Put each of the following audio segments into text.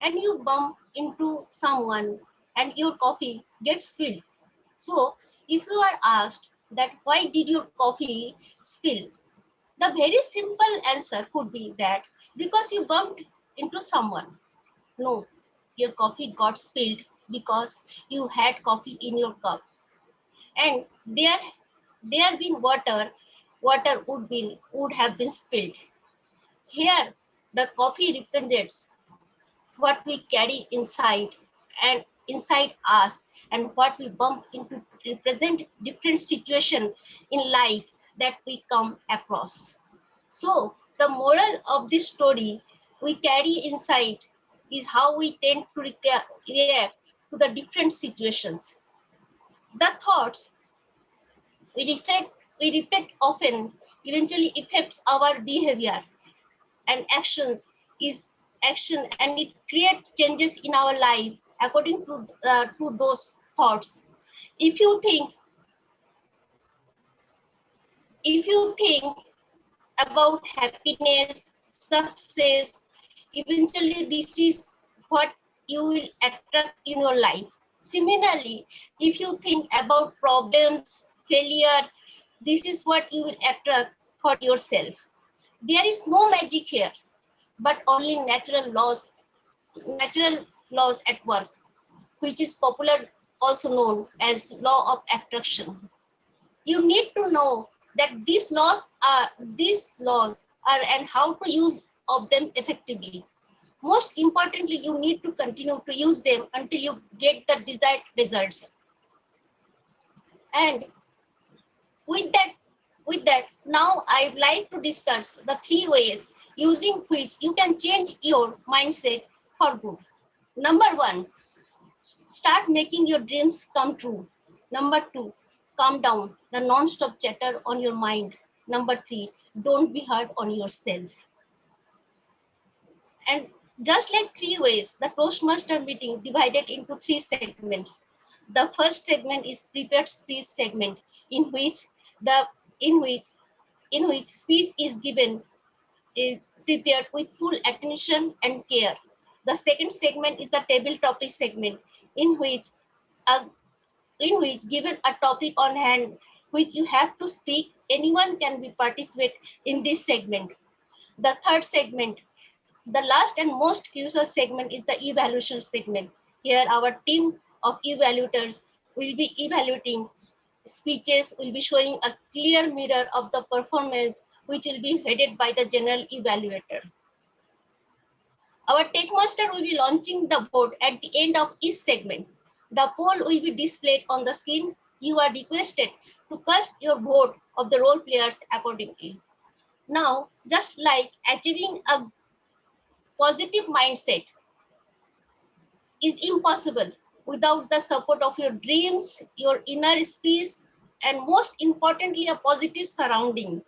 and you bump into someone and your coffee gets spilled. So if you are asked that why did your coffee spill, the very simple answer could be that because you bumped into someone. No, your coffee got spilled because you had coffee in your cup and there been water would have been spilled. Here the coffee represents what we carry inside and inside us, and what we bump into represent different situation in life that we come across. So the moral of this story we carry inside is how we tend to react to the different situations. The thoughts we reflect often eventually affects our behavior and actions is action, and it creates changes in our life according to those thoughts. If you think if you think about happiness, success, eventually this is what you will attract in your life. Similarly, if you think about problems, failure, this is what you will attract for yourself. There is no magic here, but only natural laws at work, which is popular also known as law of attraction. You need to know that these laws are and how to use of them effectively. Most importantly, you need to continue to use them until you get the desired results. And with that, now I'd like to discuss the 3 ways using which you can change your mindset for good. Number 1, start making your dreams come true. Number 2, calm down the non-stop chatter on your mind. Number 3, don't be hard on yourself. And just like 3 ways, the Toastmaster meeting divided into 3 segments. The first segment is prepared speech segment, in which the in which in which speech is given is prepared with full attention and care. The second segment is the table topic segment, in which a given a topic on hand which you have to speak, anyone can be participate in this segment. The third segment, the last and most crucial segment, is the evaluation segment. Here our team of evaluators will be evaluating speeches, will be showing a clear mirror of the performance, which will be headed by the general evaluator. Our tech master will be launching the board at the end of each segment. The poll will be displayed on the screen. You are requested to cast your vote of the role players accordingly. Now, just like achieving a positive mindset is impossible without the support of your dreams, your inner peace, and most importantly, a positive surrounding.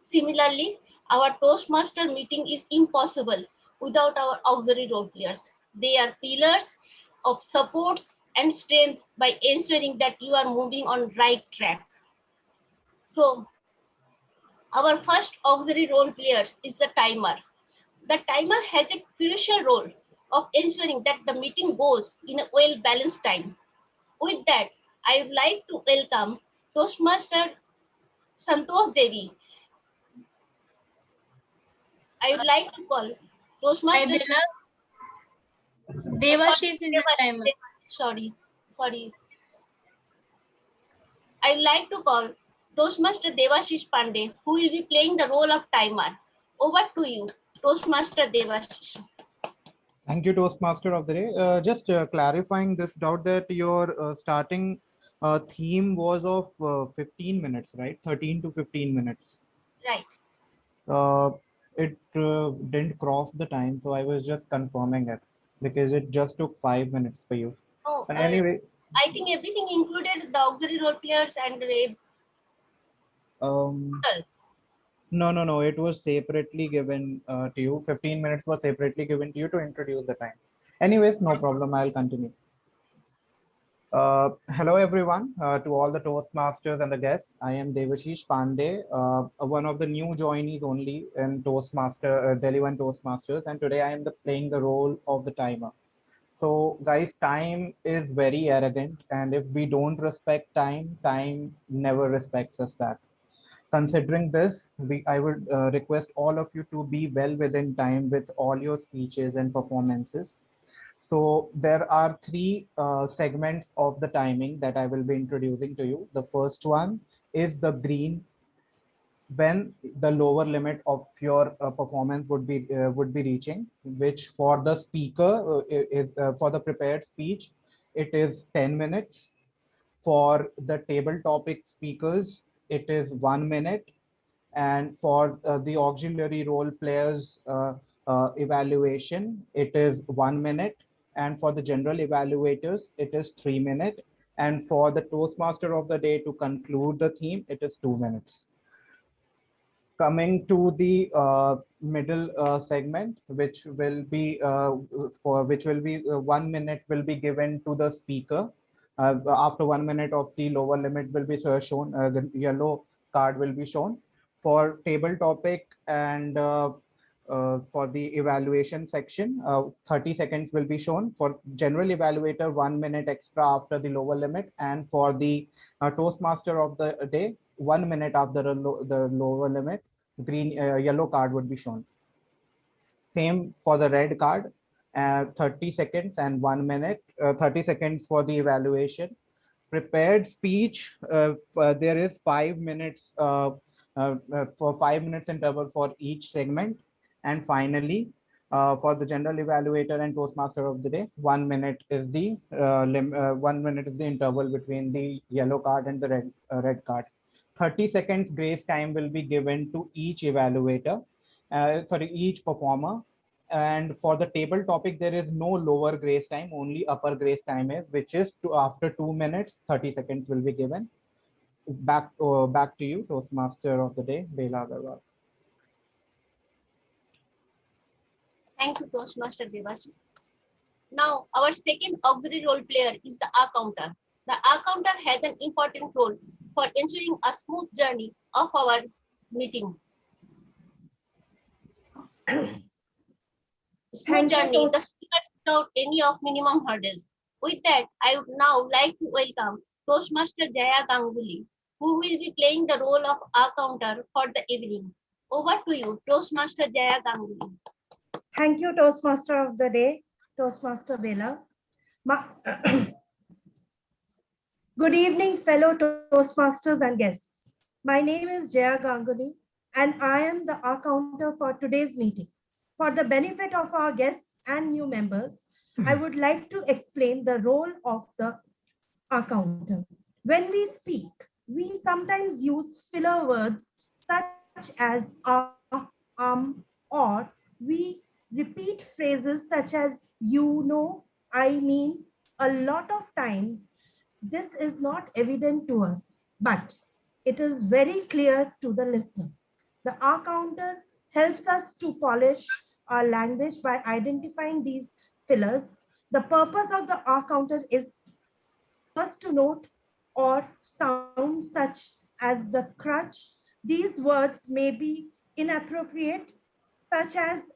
Similarly, our Toastmaster meeting is impossible without our auxiliary role players. They are pillars of supports and strength by ensuring that you are moving on right track. So, our first auxiliary role player is the timer. The timer has a crucial role of ensuring that the meeting goes in a well-balanced time. With that, I would like to welcome Toastmaster Santosh Devi. I would like to call Hi, Toastmaster. Bella. Devashish is the timer. Sorry. I would like to call Toastmaster Devashish Pandey, who will be playing the role of timer. Over to you, Toastmaster Devashish. Thank you, Toastmaster of the day. Just clarifying this doubt that your starting theme was of 15 minutes, right? 13 to 15 minutes. Right. It didn't cross the time, so I was just confirming it because it just took 5 minutes for you. Oh, But anyway, I think everything included the auxiliary role players and no. It was separately given to you. 15 minutes was separately given to you to introduce the time. Anyways, no problem. I'll continue. Hello, everyone, to all the Toastmasters and the guests. I am Devashish Pandey, one of the new joinees only in Delhi One Toastmasters, and today I am playing the role of the timer. So, guys, time is very arrogant, and if we don't respect time, time never respects us back. Considering this, I would request all of you to be well within time with all your speeches and performances. So there are three segments of the timing that I will be introducing to you. The first one is the green, when the lower limit of your performance would be reaching, which for the speaker is for the prepared speech, it is 10 minutes. For the table topic speakers, it is 1 minute, and for the auxiliary role players evaluation, it is 1 minute, and for the general evaluators, it is 3 minutes, and for the Toastmaster of the day to conclude the theme, it is 2 minutes. Coming to the middle segment, which will be 1 minute will be given to the speaker. After 1 minute of the lower limit will be shown, the yellow card will be shown. For table topic and for the evaluation section, 30 seconds will be shown. For general evaluator, 1 minute extra after the lower limit, and for the Toastmaster of the day, 1 minute after the lower limit, yellow card would be shown. Same for the red card, 30 seconds and 1 minute, 30 seconds for the evaluation. Prepared speech, there is 5 minutes for 5 minutes interval for each segment. And finally, for the general evaluator and Toastmaster of the day, 1 minute is the 1 minute is the interval between the yellow card and the red card. 30 seconds grace time will be given to each evaluator, sorry, each performer. And for the table topic, there is no lower grace time, only upper grace time is, which is after 2 minutes, 30 seconds will be given. Back to you, Toastmaster of the day, Bela Agarwal. Thank you, Toastmaster Devashish. Now, our second auxiliary role player is the R counter. The R counter has an important role for ensuring a smooth journey of our meeting. Smooth journey, the speakers without any of minimum hurdles. With that, I would now like to welcome Toastmaster Jaya Ganguly, who will be playing the role of R counter for the evening. Over to you, Toastmaster Jaya Ganguly. Thank you, Toastmaster of the day, Toastmaster Bela. Good evening, fellow Toastmasters and guests. My name is Jaya Ganguly, and I am the R counter for today's meeting. For the benefit of our guests and new members, I would like to explain the role of the R counter. When we speak, we sometimes use filler words such as or we repeat phrases such as you know, I mean. A lot of times, this is not evident to us, but it is very clear to the listener. The R counter helps us to polish our language by identifying these fillers. The purpose of the R counter is first to note or sounds such as the crutch. These words may be inappropriate, such as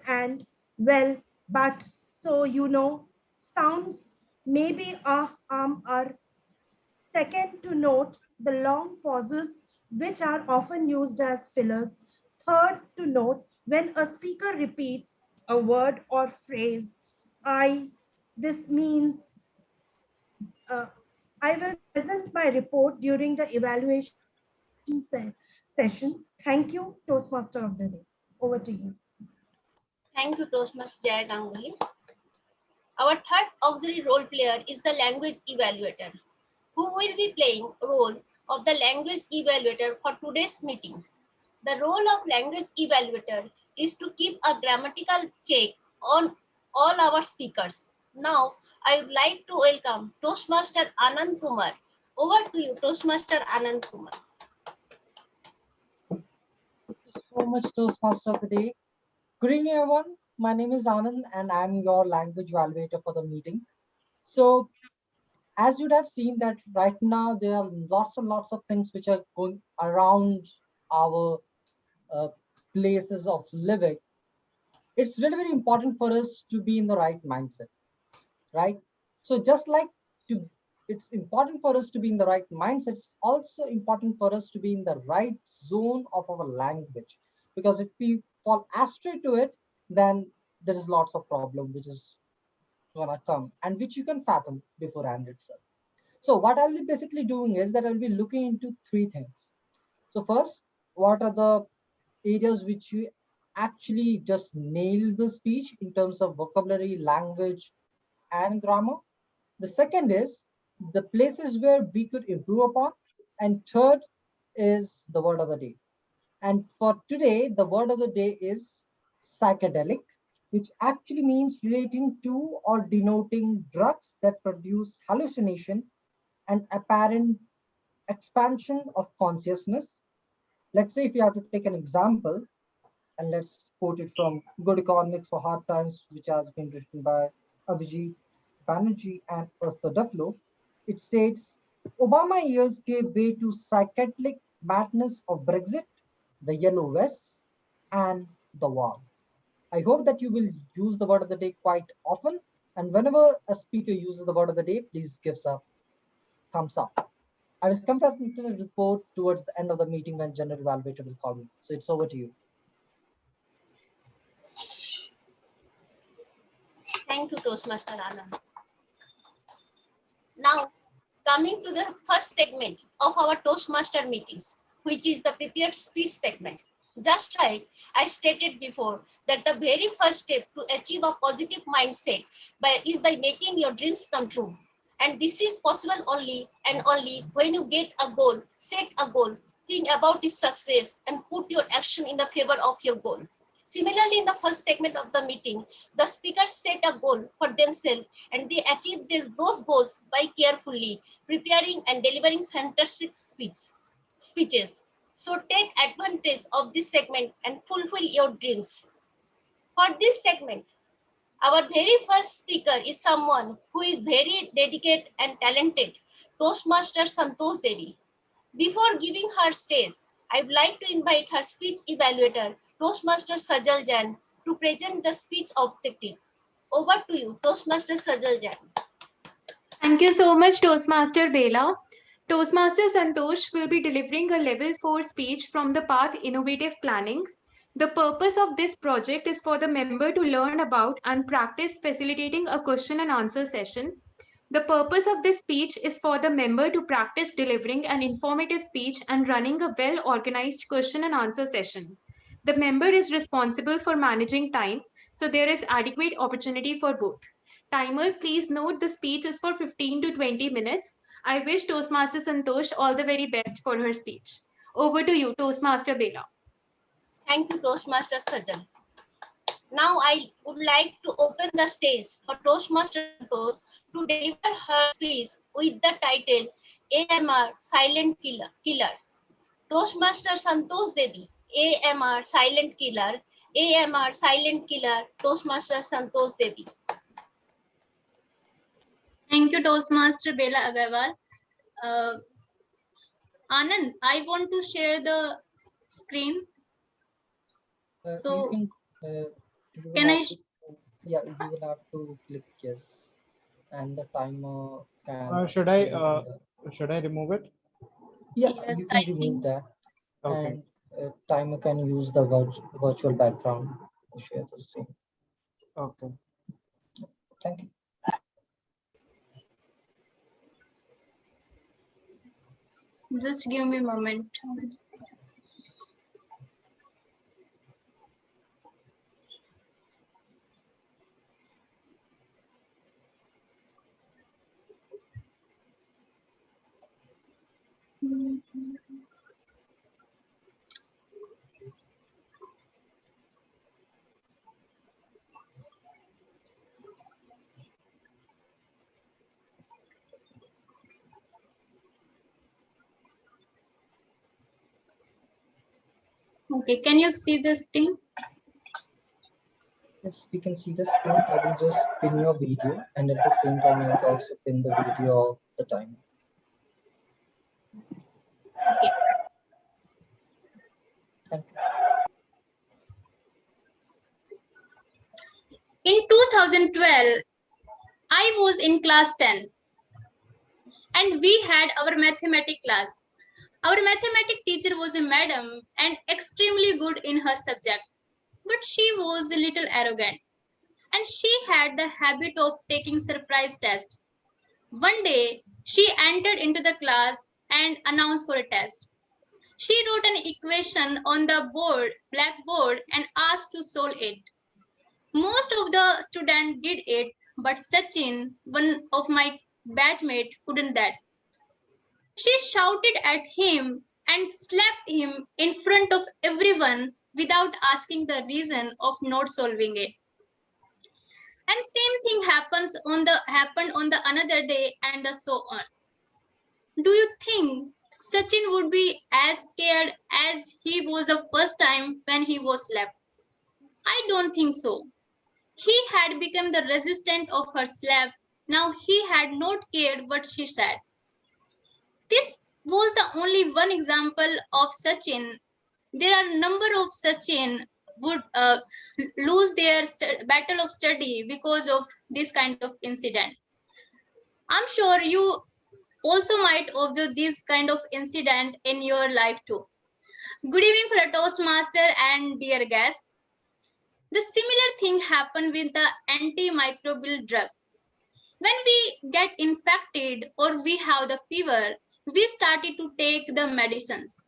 and, well, but, so, you know. Sounds may be are. Second, to note the long pauses, which are often used as fillers. Third, to note when a speaker repeats a word or phrase. This means I will present my report during the evaluation session. Thank you, Toastmaster of the day. Over to you. Thank you, Toastmaster Jaya Ganguly. Our third auxiliary role player is the language evaluator, who will be playing role of the language evaluator for today's meeting. The role of language evaluator is to keep a grammatical check on all our speakers. Now, I would like to welcome Toastmaster Anand Kumar. Over to you, Toastmaster Anand Kumar. Thank you so much, Toastmaster of the day. Good evening, everyone. My name is Anand, and I'm your language evaluator for the meeting. So as you'd have seen that right now there are lots and lots of things which are going around our uh, places of living. It's really very important for us to be in the right mindset, right? So just like to, it's important for us to be in the right mindset. It's also important for us to be in the right zone of our language, because if we fall astray to it, then there is lots of problem which is gonna come and which you can fathom beforehand itself. So what I'll be basically doing is that I'll be looking into three things. So first, what are the areas which you actually just nail the speech in terms of vocabulary, language, and grammar? The second is the places where we could improve upon. And third is the word of the day. And for today, the word of the day is psychedelic, which actually means relating to or denoting drugs that produce hallucination and apparent expansion of consciousness. Let's say if you have to take an example, and let's quote it from Good Economics for Hard Times, which has been written by Abhijit Banerjee and Esther Duflo. It states, Obama years gave way to psychedelic madness of Brexit, the Yellow Vests, and the war. I hope that you will use the word of the day quite often. And whenever a speaker uses the word of the day, please give a thumbs up. I will come back to the report towards the end of the meeting when General Evaluator will call me. So it's over to you. Thank you, Toastmaster Anand. Now, coming to the first segment of our Toastmaster meetings, which is the prepared speech segment. Just like I stated before, that the very first step to achieve a positive mindset is by making your dreams come true. And this is possible only and only when you get a goal, set a goal, think about its success, and put your action in the favor of your goal. Similarly, in the first segment of the meeting, the speakers set a goal for themselves and they achieve those goals by carefully preparing and delivering fantastic speeches. So take advantage of this segment and fulfill your dreams. For this segment, our very first speaker is someone who is very dedicated and talented, Toastmaster Santosh Devi. Before giving her stage, I would like to invite her speech evaluator, Toastmaster Sajal Jain, to present the speech objective. Over to you, Toastmaster Sajal Jain. Thank you so much, Toastmaster Bela. Toastmaster Santosh will be delivering a level 4 speech from the Path Innovative Planning. The purpose of this project is for the member to learn about and practice facilitating a question and answer session. The purpose of this speech is for the member to practice delivering an informative speech and running a well-organized question and answer session. The member is responsible for managing time, so there is adequate opportunity for both. Timer, please note the speech is for 15 to 20 minutes. I wish Toastmaster Santosh all the very best for her speech. Over to you, Toastmaster Bela. Thank you, Toastmaster Sajal. Now I would like to open the stage for Toastmaster Santosh to deliver her speech with the title AMR Silent Killer. Toastmaster Santosh Devi, AMR Silent Killer, AMR Silent Killer, Toastmaster Santosh Devi. Thank you, Toastmaster Bela Agarwal. Anand, I want to share the screen. So, you will can have I? to, yeah, you will have to click yes, and the timer can. Should I remove it? Yeah, Yes, you can I remove think. that, Okay. and timer can use the virtual background to share the screen. Okay. Thank you. Just give me a moment. Okay, can you see the screen? Yes, we can see the screen. I will just pin your video, and at the same time, you will also pin the video of the timer. Okay. Thank you. In 2012, I was in class 10 and we had our mathematics class. Our mathematics teacher was a madam and extremely good in her subject, but she was a little arrogant and she had the habit of taking surprise tests. One day, she entered into the class and announced for a test. She wrote an equation on the blackboard, and asked to solve it. Most of the students did it, but Sachin, one of my batchmates, couldn't that. She shouted at him and slapped him in front of everyone without asking the reason of not solving it. And same thing happened on the another day, and so on. Do you think Sachin would be as scared as he was the first time when he was slapped? I don't think so. He had become the resistant of her slap. Now he had not cared what she said. This was the only one example of Sachin. There are a number of Sachin would lose their battle of study because of this kind of incident. I'm sure you also might observe this kind of incident in your life too. Good evening for a Toastmaster and dear guests. The similar thing happened with the antimicrobial drug. When we get infected or we have the fever, we started to take the medicines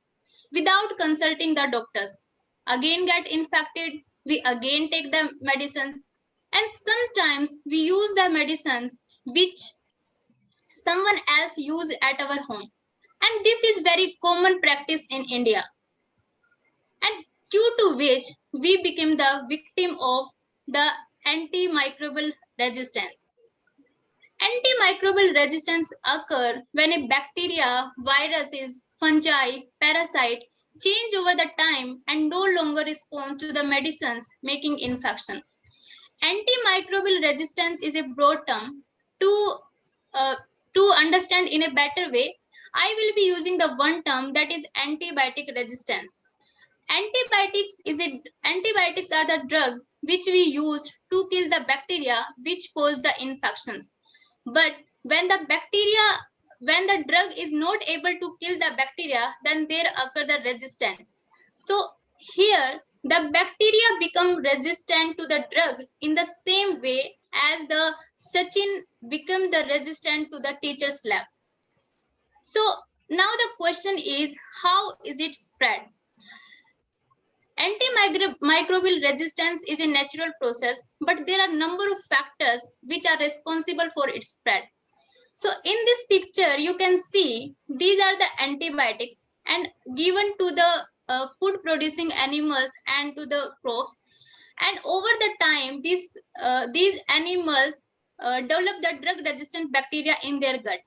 without consulting the doctors. Again get infected, we again take the medicines, and sometimes we use the medicines which someone else used at our home. And this is very common practice in India. And due to which we became the victim of the antimicrobial resistance. Antimicrobial resistance occur when a bacteria, viruses, fungi, parasite change over the time and no longer respond to the medicines making infection. Antimicrobial resistance is a broad term. Uh, to understand in a better way, I will be using the one term, that is antibiotic resistance. Antibiotics are the drug which we use to kill the bacteria which cause the infections. But when the drug is not able to kill the bacteria, then there occur the resistance. So here the bacteria become resistant to the drug in the same way as the Sachin become the resistant to the teacher's slap. So now the question is, how is it spread? Antimicrobial resistance is a natural process, but there are a number of factors which are responsible for its spread. So in this picture, you can see these are the antibiotics and given to the food producing animals and to the crops. And over the time, these animals develop the drug resistant bacteria in their gut.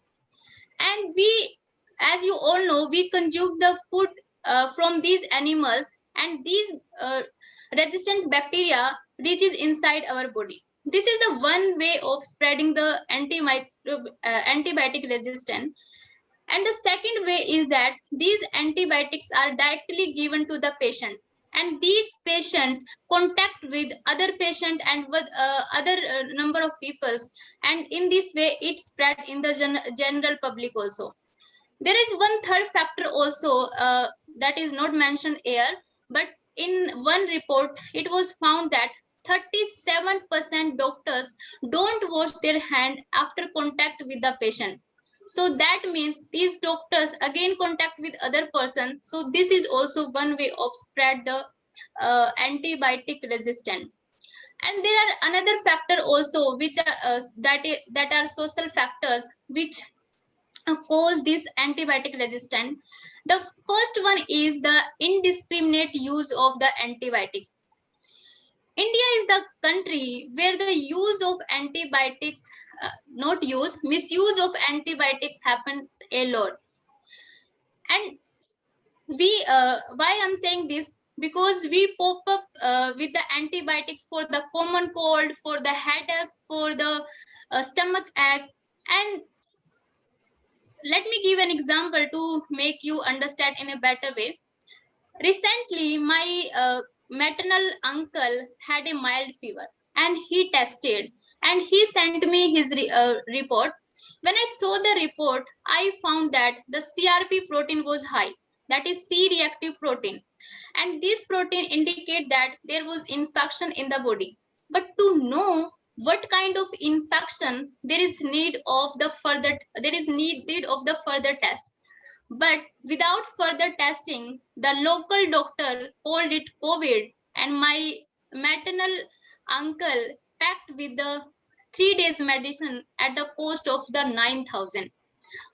And we, as you all know, we consume the food from these animals, and these resistant bacteria reaches inside our body. This is the one way of spreading the antibiotic resistance. And the second way is that these antibiotics are directly given to the patient, and these patients contact with other patient and with other number of peoples, and in this way it spread in the general public also. There is one third factor also that is not mentioned here, but in one report it was found that 37% doctors don't wash their hand after contact with the patient. So that means these doctors again contact with other person. So this is also one way of spread the antibiotic resistant. And there are another factor also which are that are social factors which cause this antibiotic resistance. The first one is the indiscriminate use of the antibiotics. India is the country where the use of antibiotics, misuse of antibiotics happens a lot. And why I'm saying this, because we pop up with the antibiotics for the common cold, for the headache, for the stomach ache. And let me give an example to make you understand in a better way. Recently, my maternal uncle had a mild fever and he tested and he sent me his report. When I saw the report, I found that the CRP protein was high, that is C-reactive protein. And this protein indicate that there was infection in the body. But to know what kind of infection, there is need of the further test. But without further testing, the local doctor called it COVID, and my maternal uncle packed with the 3 days medicine at the cost of the 9,000.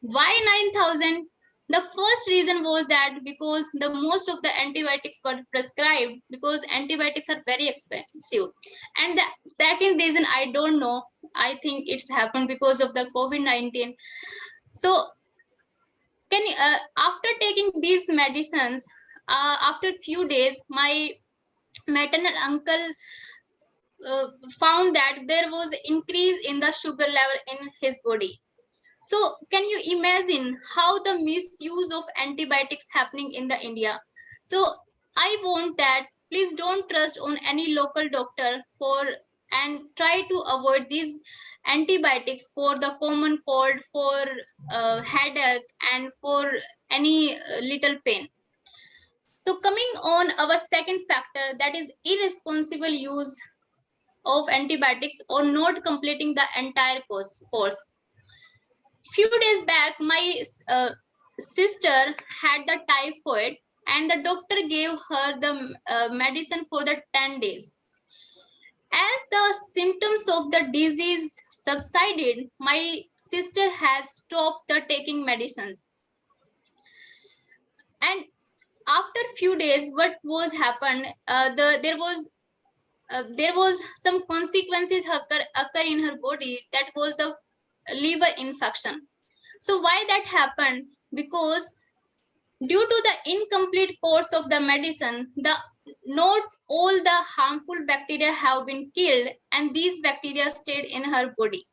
Why 9,000? The first reason was that because the most of the antibiotics got prescribed because antibiotics are very expensive. And the second reason, I don't know, I think it's happened because of the COVID-19. So after taking these medicines, after few days, my maternal uncle found that there was increase in the sugar level in his body. So can you imagine how the misuse of antibiotics happening in the India? So I want that please don't trust on any local doctor and try to avoid these antibiotics for the common cold, for headache, and for any little pain. So coming on our second factor, that is irresponsible use of antibiotics or not completing the entire course. Few days back, my sister had the typhoid and the doctor gave her the medicine for the 10 days. As the symptoms of the disease subsided, my sister has stopped the taking medicines. And after few days, what was happened? There was some consequences occur in her body. That was the liver infection. So why that happened? Because due to the incomplete course of the medicine, not all the harmful bacteria have been killed, and these bacteria stayed in her body.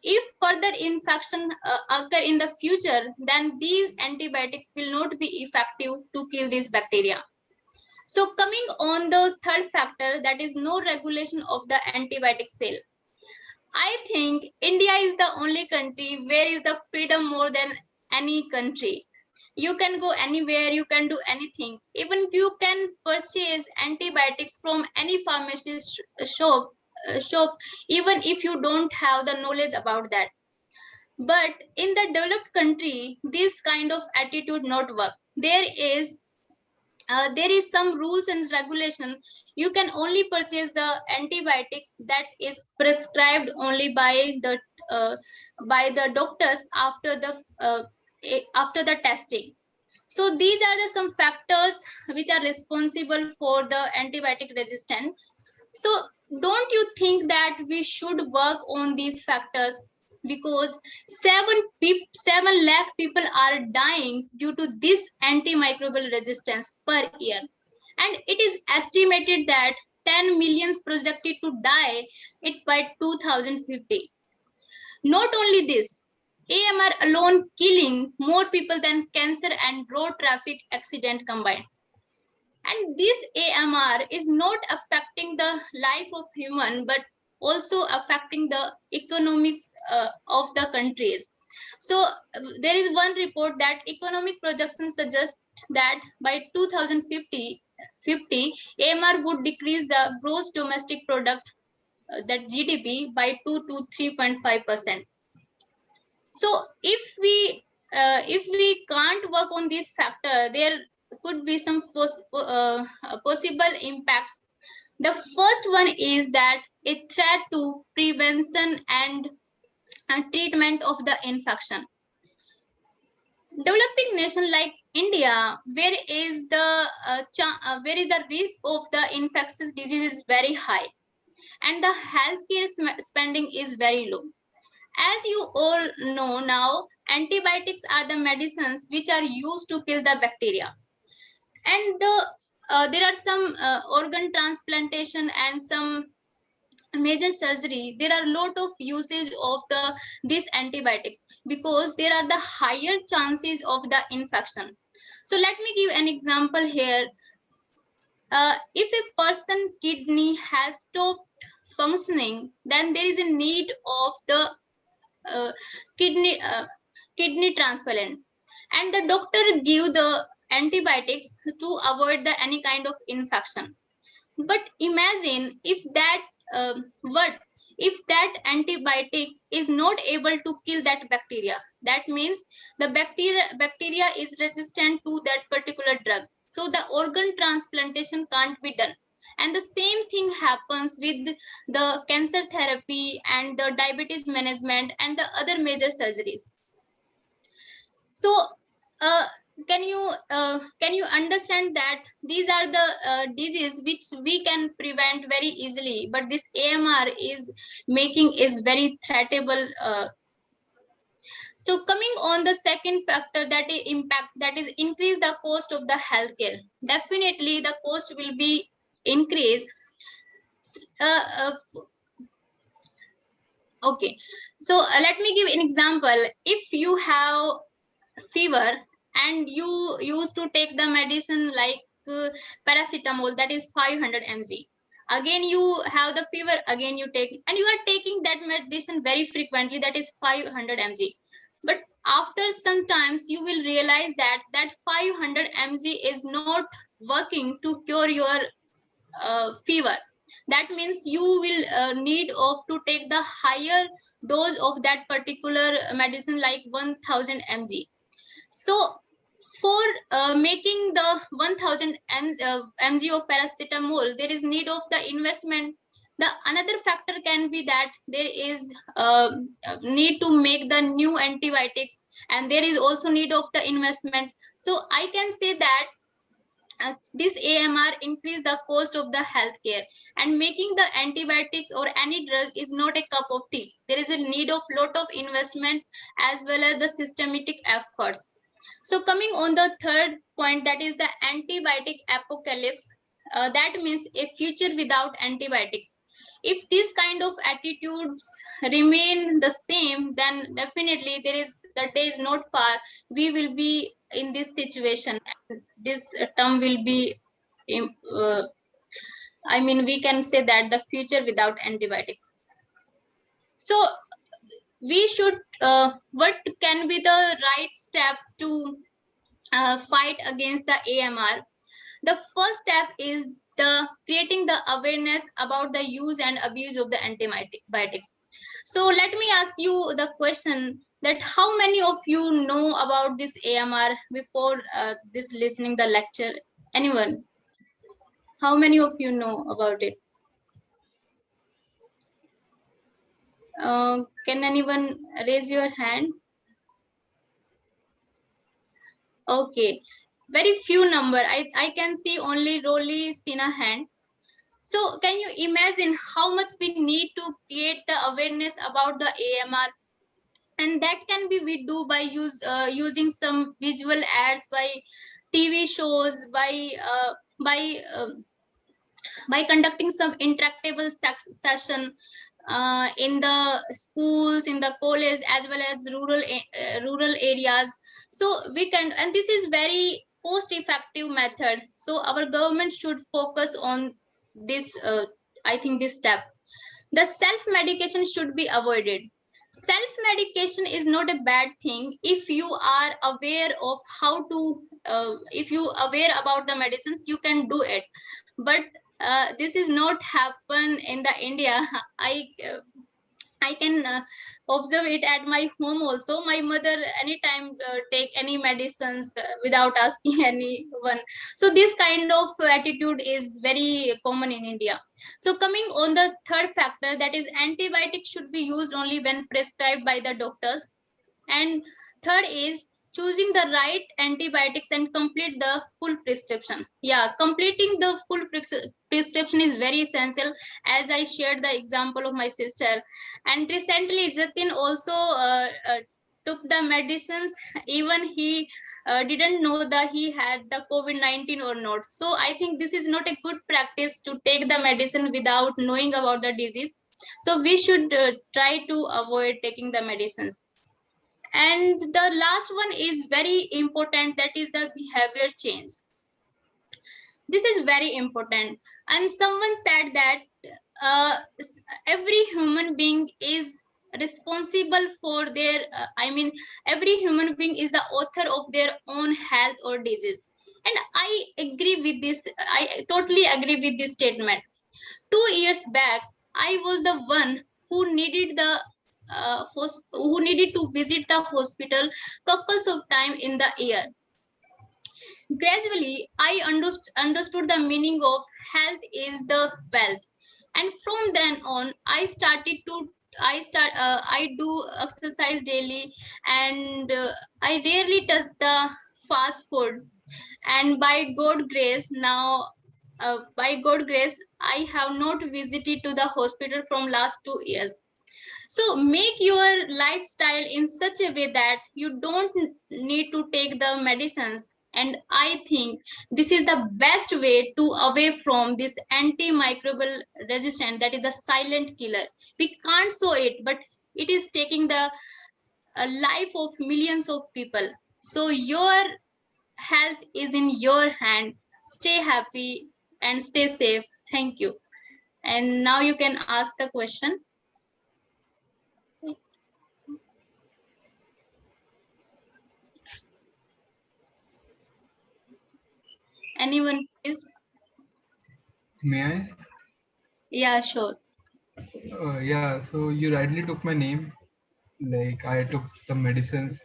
If further infection occur in the future, then these antibiotics will not be effective to kill these bacteria. So coming on the third factor, that is no regulation of the antibiotic sale. I think India is the only country where is the freedom more than any country. You can go anywhere, you can do anything. Even you can purchase antibiotics from any pharmacy shop, even if you don't have the knowledge about that. But in the developed country, this kind of attitude not work. There is some rules and regulation. You can only purchase the antibiotics that is prescribed only by the doctors after the testing. So these are some factors which are responsible for the antibiotic resistance. So don't you think that we should work on these factors? Because 7 lakh people are dying due to this antimicrobial resistance per year. And it is estimated that 10 millions projected to die it by 2050. Not only this, AMR alone killing more people than cancer and road traffic accident combined. And this AMR is not affecting the life of human, but also affecting the economics of the countries. So there is one report that economic projections suggest that by 2050, AMR would decrease the gross domestic product, that GDP, by 2 to 3.5%. So if we can't work on this factor, there could be some possible impacts. The first one is that a threat to prevention and treatment of the infection. Developing nation like India, where is the risk of the infectious disease is very high, and the healthcare spending is very low. As you all know now, antibiotics are the medicines which are used to kill the bacteria. And there are some organ transplantation and some major surgery. There are a lot of usage of these antibiotics because there are the higher chances of the infection. So let me give an example here. If a person kidney has stopped functioning, then there is a need of the uh, kidney kidney transplant, and the doctor give the antibiotics to avoid any kind of infection. But imagine if that what if that antibiotic is not able to kill that bacteria. That means the bacteria is resistant to that particular drug, so the organ transplantation can't be done. And the same thing happens with the cancer therapy and the diabetes management and the other major surgeries. So uh, can you understand that these are the disease which we can prevent very easily, but this AMR is making is very threatable. So coming on the second factor, that is impact, that is increase the cost of the healthcare. Definitely the cost will be increased. uh, uh, okay, so let me give an example. If you have fever and you used to take the medicine like paracetamol, that is 500 mg, again you have the fever, again you take, and you are taking that medicine very frequently, that is 500 mg. But after some times you will realize that that 500 mg is not working to cure your fever. That means you will need of to take the higher dose of that particular medicine like 1000 mg. So for making the 1000 mg of paracetamol, there is need of the investment. The another factor can be that there is need to make the new antibiotics, and there is also need of the investment. So I can say that this AMR increase the cost of the healthcare, and making the antibiotics or any drug is not a cup of tea. There is a need of lot of investment as well as the systematic efforts. So coming on the third point, that is the antibiotic apocalypse. That means a future without antibiotics. If this kind of attitudes remain the same, then definitely there is the day is not far. We will be in this situation. This term will be, uh, I mean, we can say that the future without antibiotics. So we should, what can be the right steps to fight against the AMR? The first step is the creating the awareness about the use and abuse of the antibiotics. So let me ask you the question that how many of you know about this AMR before this listening the lecture? Anyone? How many of you know about it? Can anyone raise your hand? Okay, very few number. I can see only Rolly Sina hand. So can you imagine how much we need to create the awareness about the AMR? And that can be we do by using some visual ads, by TV shows, by by conducting some interactable session in the schools, in the college, as well as rural areas. So we can, and this is very cost effective method. So our government should focus on this. I think this step. The self medication should be avoided. Self medication is not a bad thing if you are aware of how to if you aware about the medicines, you can do it. But this is not happen in the India. I can observe it at my home also. My mother anytime take any medicines without asking anyone. So this kind of attitude is very common in India. So coming on the third factor, that is antibiotics should be used only when prescribed by the doctors. And third is choosing the right antibiotics and complete the full prescription. Yeah, completing the full prescription is very essential, as I shared the example of my sister. And recently Jatin also took the medicines, even he didn't know that he had the COVID-19 or not. So I think this is not a good practice to take the medicine without knowing about the disease. So we should try to avoid taking the medicines. And the last one is very important, that is the behavior change. This is very important. And someone said that every human being is responsible for their every human being is the author of their own health or disease. And I agree with this. I totally agree with this statement. 2 years back, I was the one who needed who needed to visit the hospital couples of time in the year. Gradually, I understood the meaning of health is the wealth, and from then on, I do exercise daily, and I rarely touch the fast food. And by God grace, I have not visited to the hospital from last 2 years. So make your lifestyle in such a way that you don't need to take the medicines. And I think this is the best way to away from this antimicrobial resistance, that is the silent killer. We can't show it, but it is taking the life of millions of people. So your health is in your hand. Stay happy and stay safe. Thank you. And now you can ask the question. Anyone, please? May I? Yeah, sure. Yeah, so you rightly took my name. Like I took the medicines.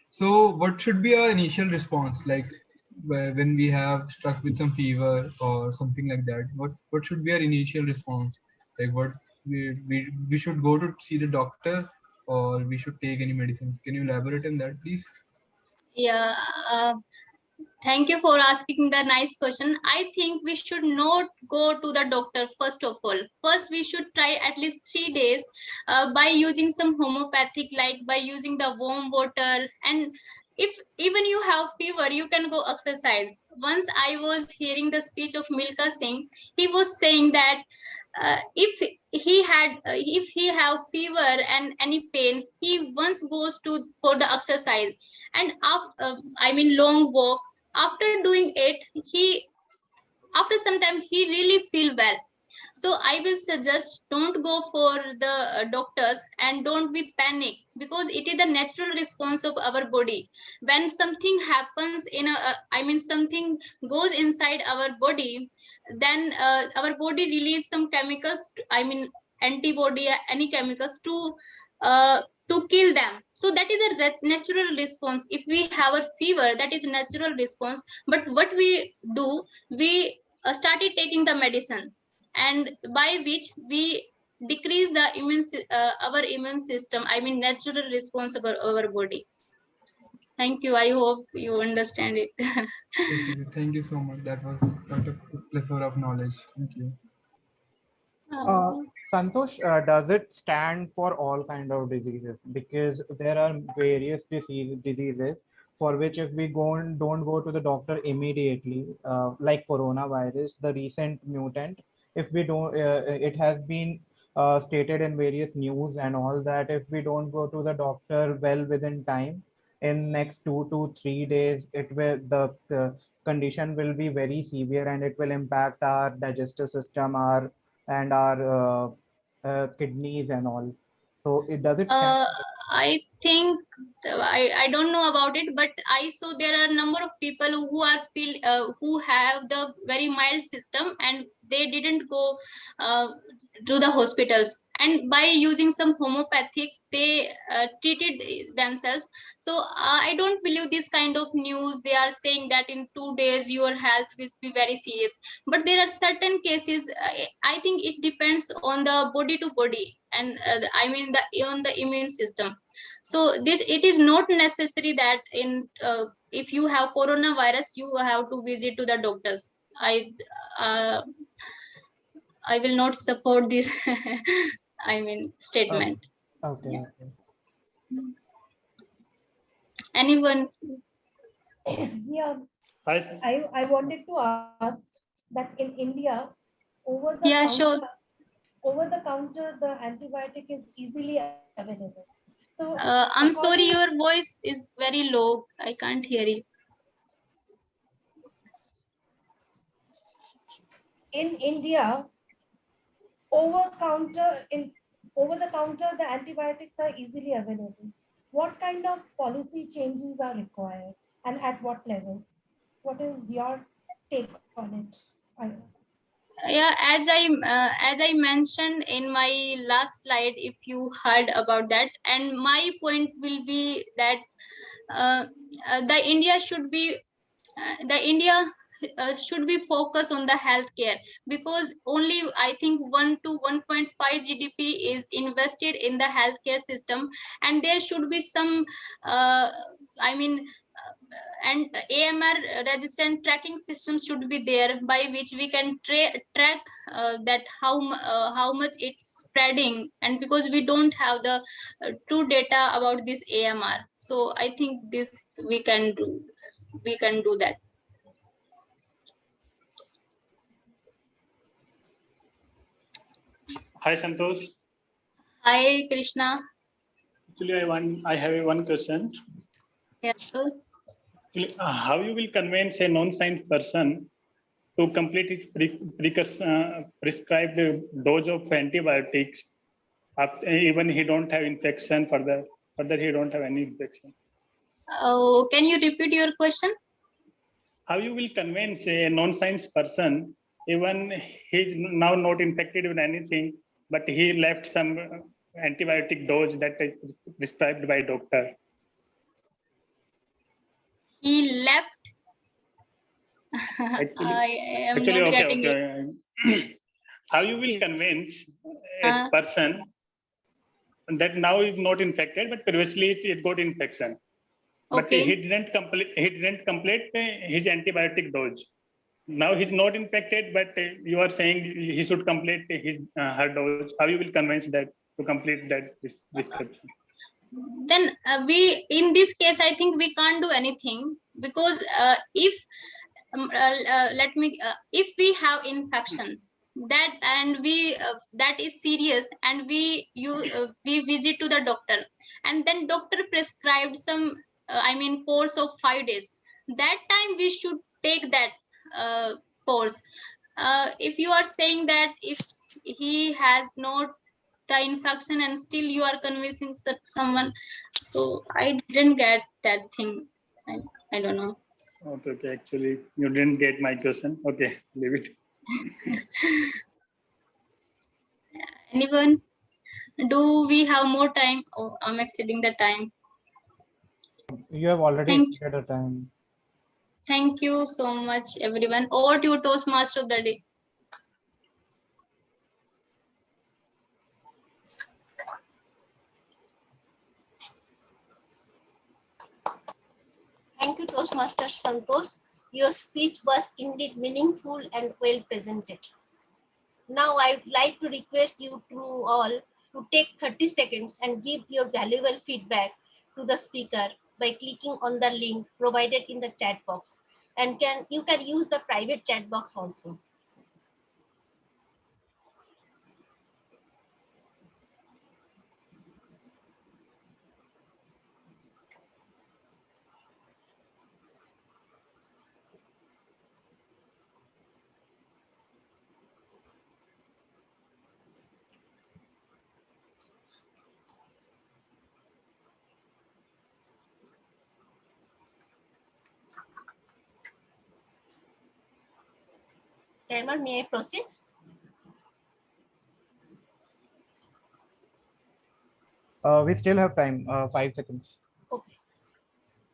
So what should be our initial response? Like when we have struck with some fever or something like that, what should be our initial response? Like what we should go to see the doctor or we should take any medicines? Can you elaborate on that, please? Yeah, thank you for asking the nice question. I think we should not go to the doctor first of all. First, we should try at least 3 days by using some homeopathic, like by using the warm water. And if even you have fever, you can go exercise. Once I was hearing the speech of Milka Singh, he was saying that if he have fever and any pain, he once goes to for the exercise, and after long walk. After doing it, he after some time he really feel well. So I will suggest, don't go for the doctors, and don't be panic, because it is the natural response of our body. When something happens in something goes inside our body, then our body release some chemicals, antibody, any chemicals to kill them. So that is a natural response. If we have a fever, that is natural response. But what we do, we started taking the medicine, and by which we decrease the our immune system, natural response of our body. Thank you. I hope you understand it. Okay, thank you so much. That was a plethora of knowledge. Thank you. Santosh, does it stand for all kind of diseases? Because there are various diseases for which if we don't go to the doctor immediately, like coronavirus, the recent mutant, if we don't, it has been stated in various news and all that if we don't go to the doctor well within time, in next 2 to 3 days, it will the condition will be very severe and it will impact our digestive system, our and our kidneys and all. So it does it stand? I think I don't know about it, but I saw there are a number of people who have the very mild system, and they didn't go uh, to the hospitals, and by using some homeopathics they treated themselves. So I don't believe this kind of news. They are saying that in 2 days your health will be very serious, but there are certain cases. I think it depends on the body to body, and on the immune system. So this, it is not necessary that if you have coronavirus you have to visit to the doctors. Uh, I will not support this Oh, statement. okay. Yeah. Okay. Anyone? Yeah, Hi. I wanted to ask that in India, over the Yeah, counter, sure. the antibiotic is easily available. So I'm sorry, according your voice is very low. I can't hear you. in India, over the counter the antibiotics are easily available. What kind of policy changes are required and at what level? What is your take on it? Yeah, as I mentioned in my last slide, if you heard about that, and my point will be that the India should be should be focused on the healthcare, because only I think 1 to 1.5 GDP is invested in the healthcare system, and there should be some I mean and AMR resistant tracking system should be there, by which we can track that how much it's spreading, and because we don't have the true data about this AMR, so I think this we can do that. Hi, Santosh. Hi, Krishna. Actually, I have one question. Yeah, sure. How you will convince a non-science person to complete his prescribed dose of antibiotics, even he don't have infection, further he don't have any infection? Oh, can you repeat your question? How you will convince a non-science person, even he's now not infected with anything, but he left some antibiotic dose that is prescribed by doctor? He left. Actually, I am not okay, getting it. okay. How you will convince a person that now is not infected, but previously it got infection, but Okay. he didn't complete his antibiotic dose. Now he's not infected, but you are saying he should complete her dose. How you will convince that to complete that prescription? Then we, in this case, I think we can't do anything, because if if we have infection that, and we that is serious, and we visit to the doctor, and then doctor prescribed some course of 5 days, that time we should take that course. If you are saying that if he has not the infection and still you are convincing such someone, so I didn't get that thing. I don't know. Okay, actually you didn't get my question. Okay, leave it. Anyone? Do we have more time? Oh, I'm exceeding the time. You have already exceeded the time. Thank you so much, everyone. Over to you, Toastmaster of the day. Thank you, Toastmaster Santosh. Your speech was indeed meaningful and well presented. Now I would like to request you to all to take 30 seconds and give your valuable feedback to the speaker by clicking on the link provided in the chat box. And you can use the private chat box also. Taimur, may I proceed? We still have time, 5 seconds. Okay.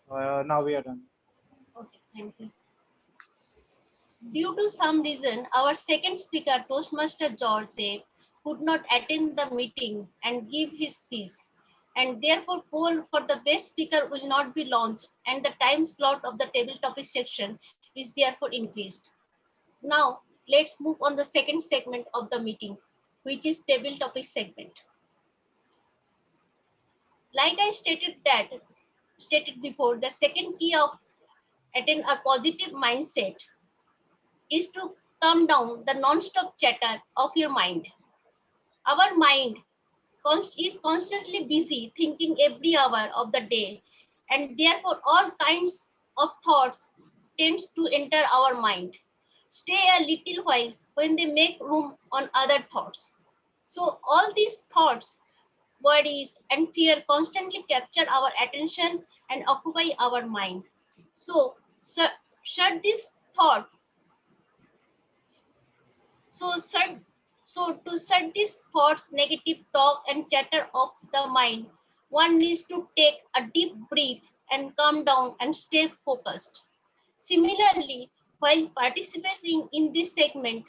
Now we are done. Okay, thank you. Due to some reason, our second speaker, Toastmaster George Dev, could not attend the meeting and give his speech. And therefore, poll for the best speaker will not be launched, and the time slot of the table topic section is therefore increased. Now, let's move on the second segment of the meeting, which is table topic segment. Like I stated that stated before, the second key of attain a positive mindset is to calm down the non-stop chatter of your mind. Our mind is constantly busy thinking every hour of the day, and therefore all kinds of thoughts tends to enter our mind. Stay a little while when they make room on other thoughts. So all these thoughts, worries, and fear constantly capture our attention and occupy our mind. So shut this thought. So shut so to shut these thoughts, negative talk, and chatter of the mind, one needs to take a deep breath and calm down and stay focused. Similarly, while participating in this segment,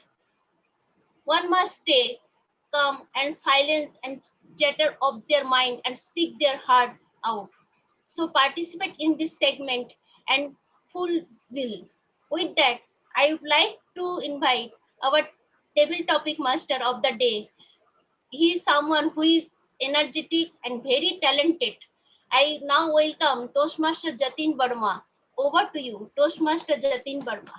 one must stay calm and silence and chatter of their mind and speak their heart out. So participate in this segment and full zeal. With that, I would like to invite our table topic master of the day. He is someone who is energetic and very talented. I now welcome Toastmaster Jatin Verma. Over to you, Toastmaster Jatin Verma.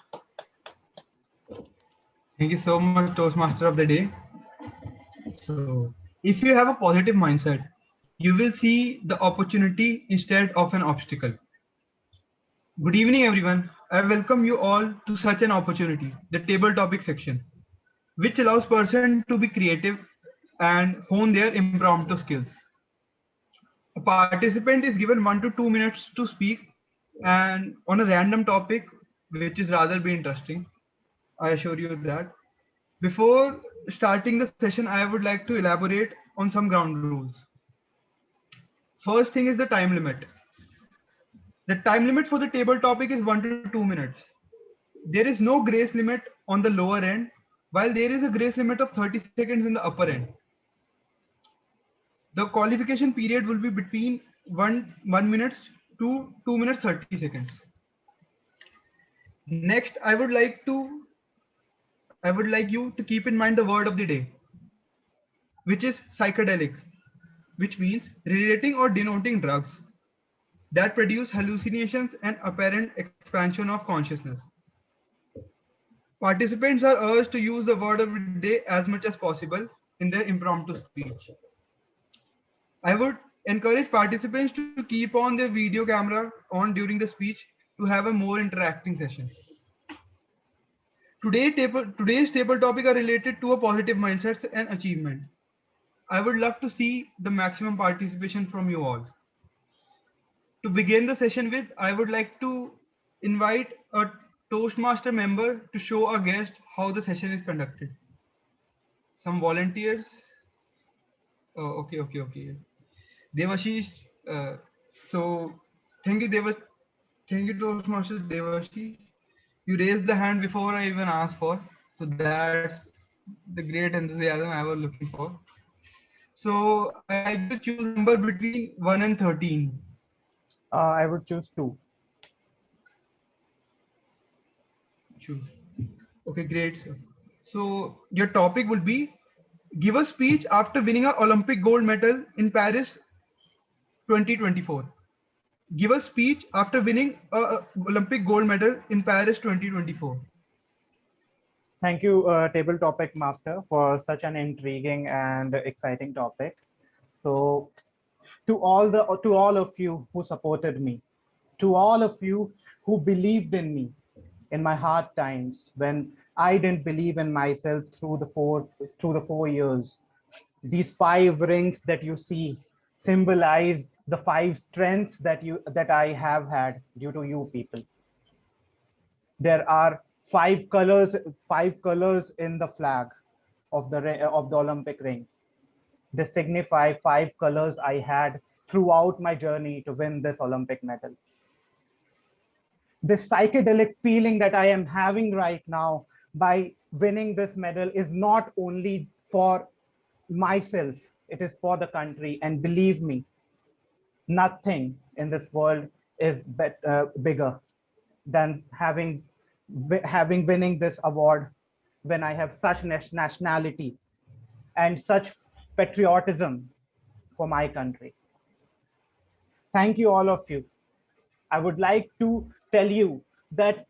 Thank you so much, Toastmaster of the day. So, if you have a positive mindset, you will see the opportunity instead of an obstacle. Good evening, everyone. I welcome you all to such an opportunity, the table topic section, which allows person to be creative and hone their impromptu skills. A participant is given 1 to 2 minutes to speak and on a random topic, which is rather be interesting. I assure you that. Before starting the session, I would like to elaborate on some ground rules. First thing is the time limit. The time limit for the table topic is 1 to 2 minutes. There is no grace limit on the lower end, while there is a grace limit of 30 seconds in the upper end. The qualification period will be between 1 minute to 2 minutes 30 seconds. Next, I would like you to keep in mind the word of the day, which is psychedelic, which means relating or denoting drugs that produce hallucinations and apparent expansion of consciousness. Participants are urged to use the word of the day as much as possible in their impromptu speech. I would encourage participants to keep on their video camera on during the speech to have a more interacting session. Today's table topic are related to a positive mindset and achievement. I would love to see the maximum participation from you all. To begin the session with, I would like to invite a Toastmaster member to show our guest how the session is conducted. Some volunteers. Oh, okay. Devashish. So thank you, Thank you, Toastmaster Devashish. You raised the hand before I even asked for. So that's the great enthusiasm I was looking for. So I like to choose a number between 1 and 13. I would choose 2. Choose. Okay, great, sir. So your topic would be give a speech after winning an Olympic gold medal in Paris 2024. Give a speech after winning an Olympic gold medal in Paris 2024. Thank you, table topic master, for such an intriguing and exciting topic. So, to all of you who supported me, to all of you who believed in me in my hard times when I didn't believe in myself through the 4 years, these 5 rings that you see symbolize the 5 strengths that I have had due to you people. There are 5 colors in the flag of the Olympic ring. They signify 5 colors I had throughout my journey to win this Olympic medal. This psychedelic feeling that I am having right now by winning this medal is not only for myself, it is for the country. And believe me, nothing in this world is bigger than having winning this award when I have such nationality and such patriotism for my country. Thank you, all of you. I would like to tell you that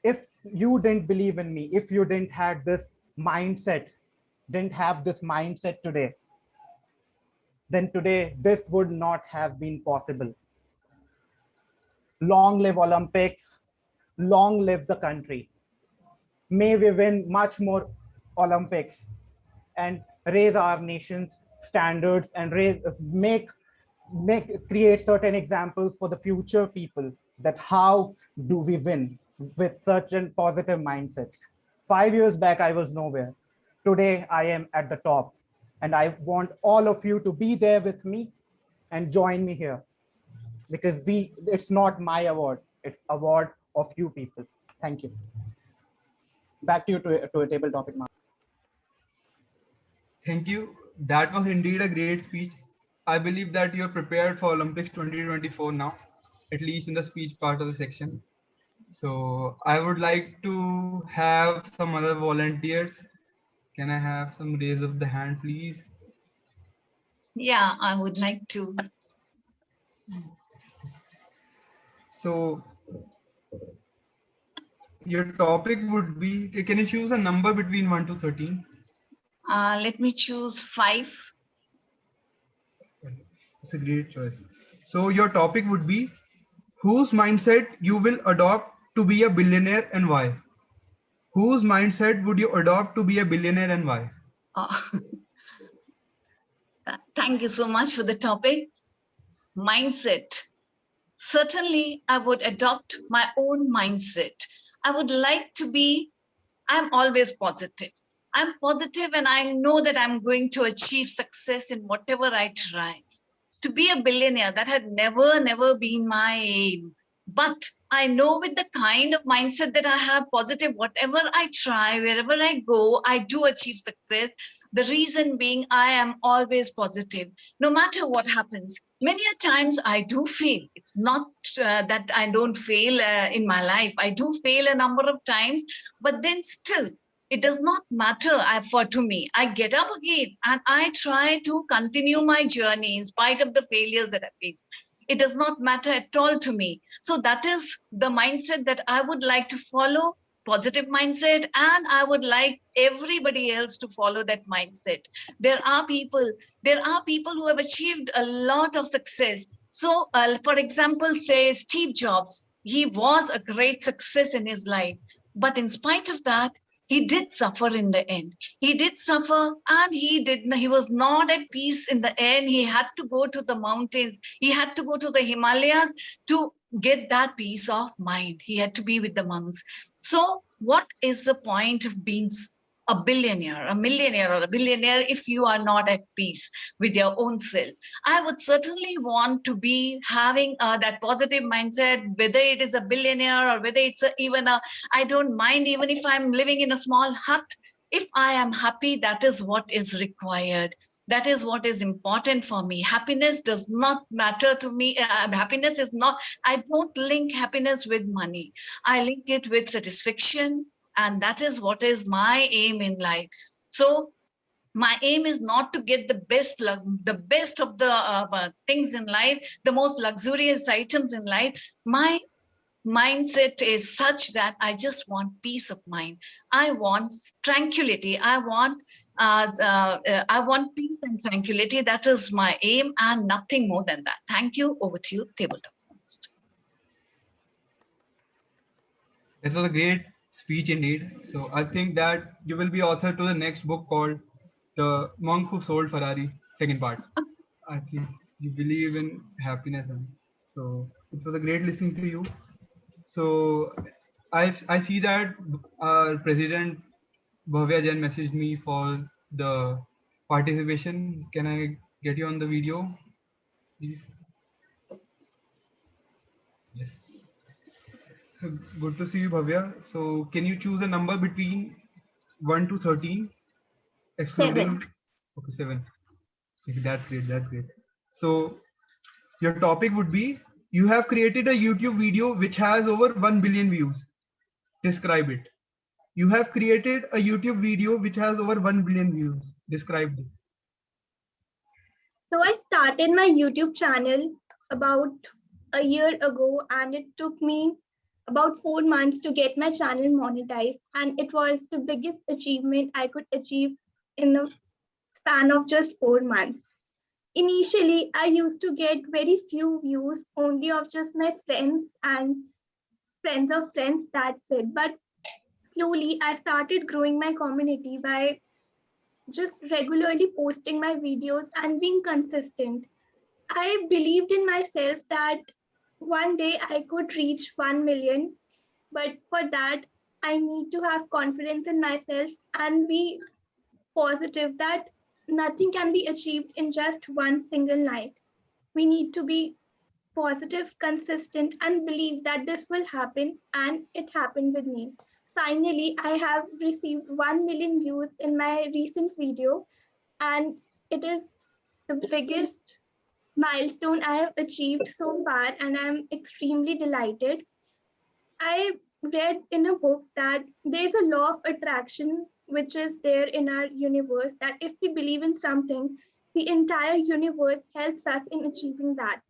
if you didn't believe in me, if you didn't have this mindset, today, then today this would not have been possible. Long live Olympics, long live the country. May we win much more Olympics and raise our nation's standards and create certain examples for the future people, that how do we win with such a positive mindset. 5 years back, I was nowhere. Today, I am at the top, and I want all of you to be there with me and join me here, because it's not my award, it's award of you people. Thank you. Back to you to a table topic now. Thank you. That was indeed a great speech. I believe that you're prepared for Olympics 2024 now, at least in the speech part of the section. So I would like to have some other volunteers. Can I have some raise of the hand, please? Yeah, I would like to. So your topic would be, can you choose a number between 1 to 13? Let me choose 5. It's a great choice. So your topic would be, whose mindset you will adopt to be a billionaire and why? Whose mindset would you adopt to be a billionaire and why? Thank you so much for the topic. Mindset. Certainly, I would adopt my own mindset. I would like to be, I'm always positive. I'm positive and I know that I'm going to achieve success in whatever I try. To be a billionaire, that had never been my aim. But I know with the kind of mindset that I have, positive, whatever I try, wherever I go, I do achieve success. The reason being, I am always positive, no matter what happens. Many a times I do fail. It's not that I don't fail in my life. I do fail a number of times, but then still, it does not matter to me. I get up again and I try to continue my journey in spite of the failures that I face. It does not matter at all to me. So that is the mindset that I would like to follow, positive mindset, and I would like everybody else to follow that mindset. There are people who have achieved a lot of success. So for example, say Steve Jobs, he was a great success in his life, but in spite of that, he did suffer in the end. He did suffer and he was not at peace in the end. He had to go to the mountains. He had to go to the Himalayas to get that peace of mind. He had to be with the monks. So what is the point of being a billionaire, a millionaire, or a billionaire if you are not at peace with your own self? I would certainly want to be having that positive mindset, whether it is a billionaire or whether it's I don't mind even if I'm living in a small hut. If I am happy, that is what is required. That is what is important for me. Happiness does not matter to me. Happiness is not, I don't link happiness with money. I link it with satisfaction. And that is what is my aim in life. So my aim is not to get the best of the things in life, the most luxurious items in life. My mindset is such that I just want peace of mind. I want tranquility. I want peace and tranquility. That is my aim and nothing more than that. Thank you. Over to you, Tabletop. That was a great speech indeed. So I think that you will be author to the next book called The Monk Who Sold Ferrari, second part. I think you believe in happiness. So it was a great listening to you. So I see that our president Bhavya Jain messaged me for the participation. Can I get you on the video, please? Yes. Good to see you, Bhavya. So can you choose a number between 1 to 13, excluding 7. Okay, 7. Okay, that's great. That's great. So your topic would be, you have created a YouTube video which has over 1 billion views. Describe it. You have created a YouTube video which has over 1 billion views. Describe it. So I started my YouTube channel about a year ago, and it took me about 4 months to get my channel monetized. And it was the biggest achievement I could achieve in the span of just 4 months. Initially, I used to get very few views, only of just my friends and friends of friends, that's it. But slowly, I started growing my community by just regularly posting my videos and being consistent. I believed in myself that one day I could reach 1 million, but for that, I need to have confidence in myself and be positive that nothing can be achieved in just one single night. We need to be positive, consistent, and believe that this will happen. And it happened with me. Finally, I have received 1 million views in my recent video, and it is the biggest milestone I have achieved so far, and I'm extremely delighted. I read in a book that there's a law of attraction which is there in our universe, that if we believe in something, the entire universe helps us in achieving that.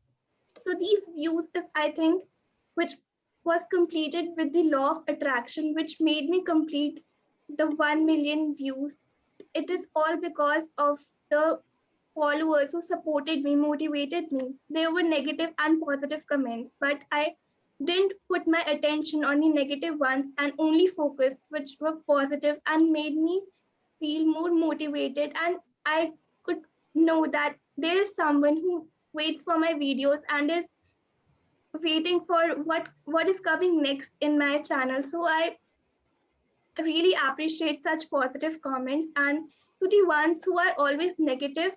So these views is, I think, which was completed with the law of attraction, which made me complete the 1 million views. It is all because of the followers who supported me, motivated me. There were negative and positive comments, but I didn't put my attention on the negative ones and only focused which were positive and made me feel more motivated. And I could know that there is someone who waits for my videos and is waiting for what is coming next in my channel. So I really appreciate such positive comments. And to the ones who are always negative,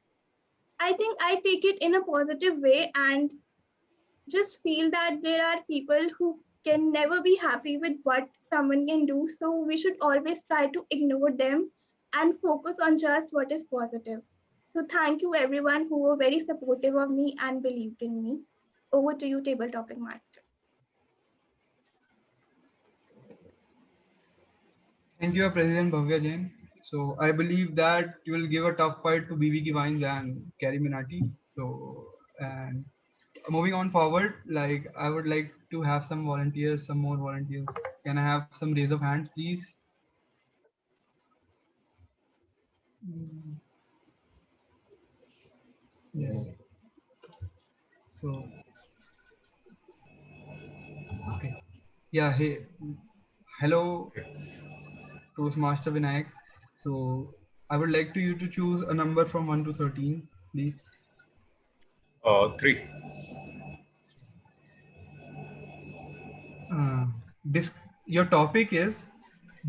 I think I take it in a positive way and just feel that there are people who can never be happy with what someone can do. So we should always try to ignore them and focus on just what is positive. So thank you everyone who were very supportive of me and believed in me. Over to you, Table Topic Master. Thank you, President Bhavya Jain. So I believe that you will give a tough fight to BB Vines and Carrie Minati. So, and moving on forward, like I would like to have some volunteers, some more volunteers. Can I have some raise of hands, please? Yeah. So, okay. Yeah. Hey, hello, Toastmaster Vinayak. So I would like you to choose a number from 1 to 13, please. 3. Your topic is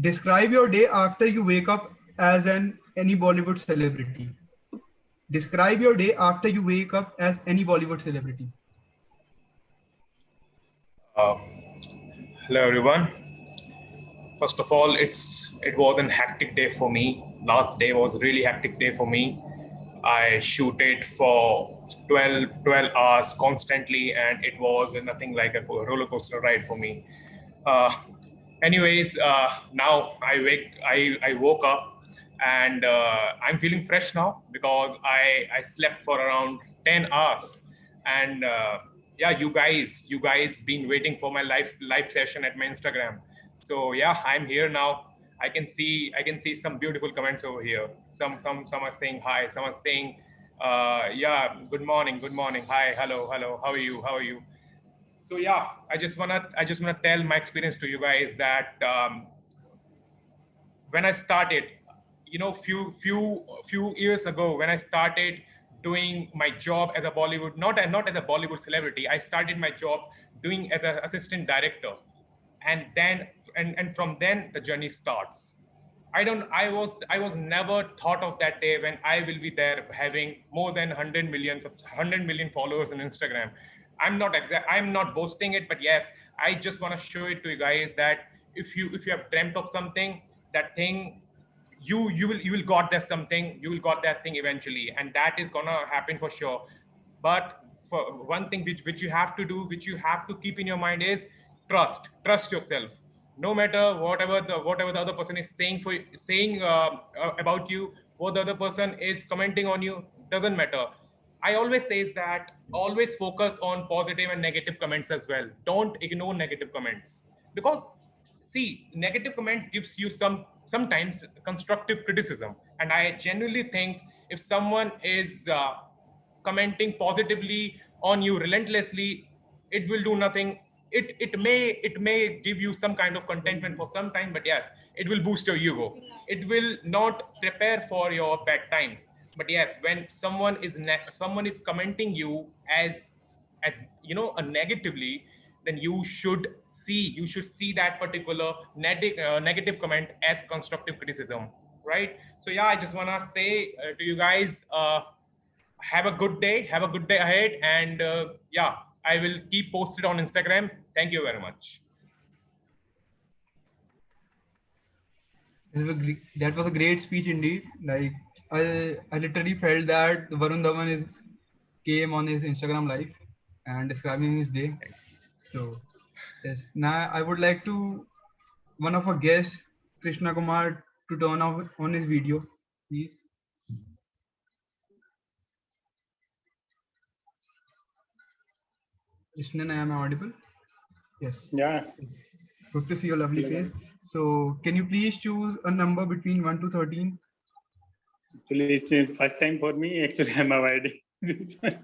describe your day after you wake up as any Bollywood celebrity. Describe your day after you wake up as any Bollywood celebrity. Hello everyone. First of all, it was a hectic day for me. Last day was a really hectic day for me. I shooted for 12 hours constantly, and it was nothing like a roller coaster ride for me. Anyways, now I woke up, and I'm feeling fresh now because I slept for around 10 hours. And yeah, you guys been waiting for my live session at my Instagram. So yeah, I'm here now. I can see some beautiful comments over here. Some are saying hi, some are saying yeah, good morning, hi, hello, how are you? So yeah, I just wanna tell my experience to you guys that when I started, few years ago, when I started doing my job as a Bollywood, not as a Bollywood celebrity, I started my job doing as an assistant director, and then and from then the journey starts. I was never thought of that day when I will be there having more than 100 million followers on Instagram. I'm not boasting it, but yes, I just want to show it to you guys that if you have dreamt of something, that thing, you will got that something, you will got that thing eventually, and that is gonna happen for sure. But for one thing which you have to do, which you have to keep in your mind is trust yourself. No matter whatever the other person is saying about you, what the other person is commenting on you, doesn't matter. I always say that always focus on positive and negative comments as well. Don't ignore negative comments, because see, negative comments gives you sometimes constructive criticism. And I genuinely think if someone is commenting positively on you relentlessly, it will do nothing. It may give you some kind of contentment for some time, but yes, it will boost your ego. It will not prepare for your bad times. But yes, when someone is commenting you as a negatively, then you should see that particular negative comment as constructive criticism, right? So yeah, I just want to say to you guys, have a good day, ahead, and yeah, I will keep posted on Instagram. Thank you very much. That was a great speech indeed. Like I literally felt that Varun Dhawan came on his Instagram live and describing his day. So yes, now I would like to one of our guests, Krishna Kumar, to turn on his video, please. Krishna, am I audible? Yes. Yeah. Good to see your lovely face. So can you please choose a number between 1 to 13? Actually, it's the first time for me. Actually, I'm avoiding this one.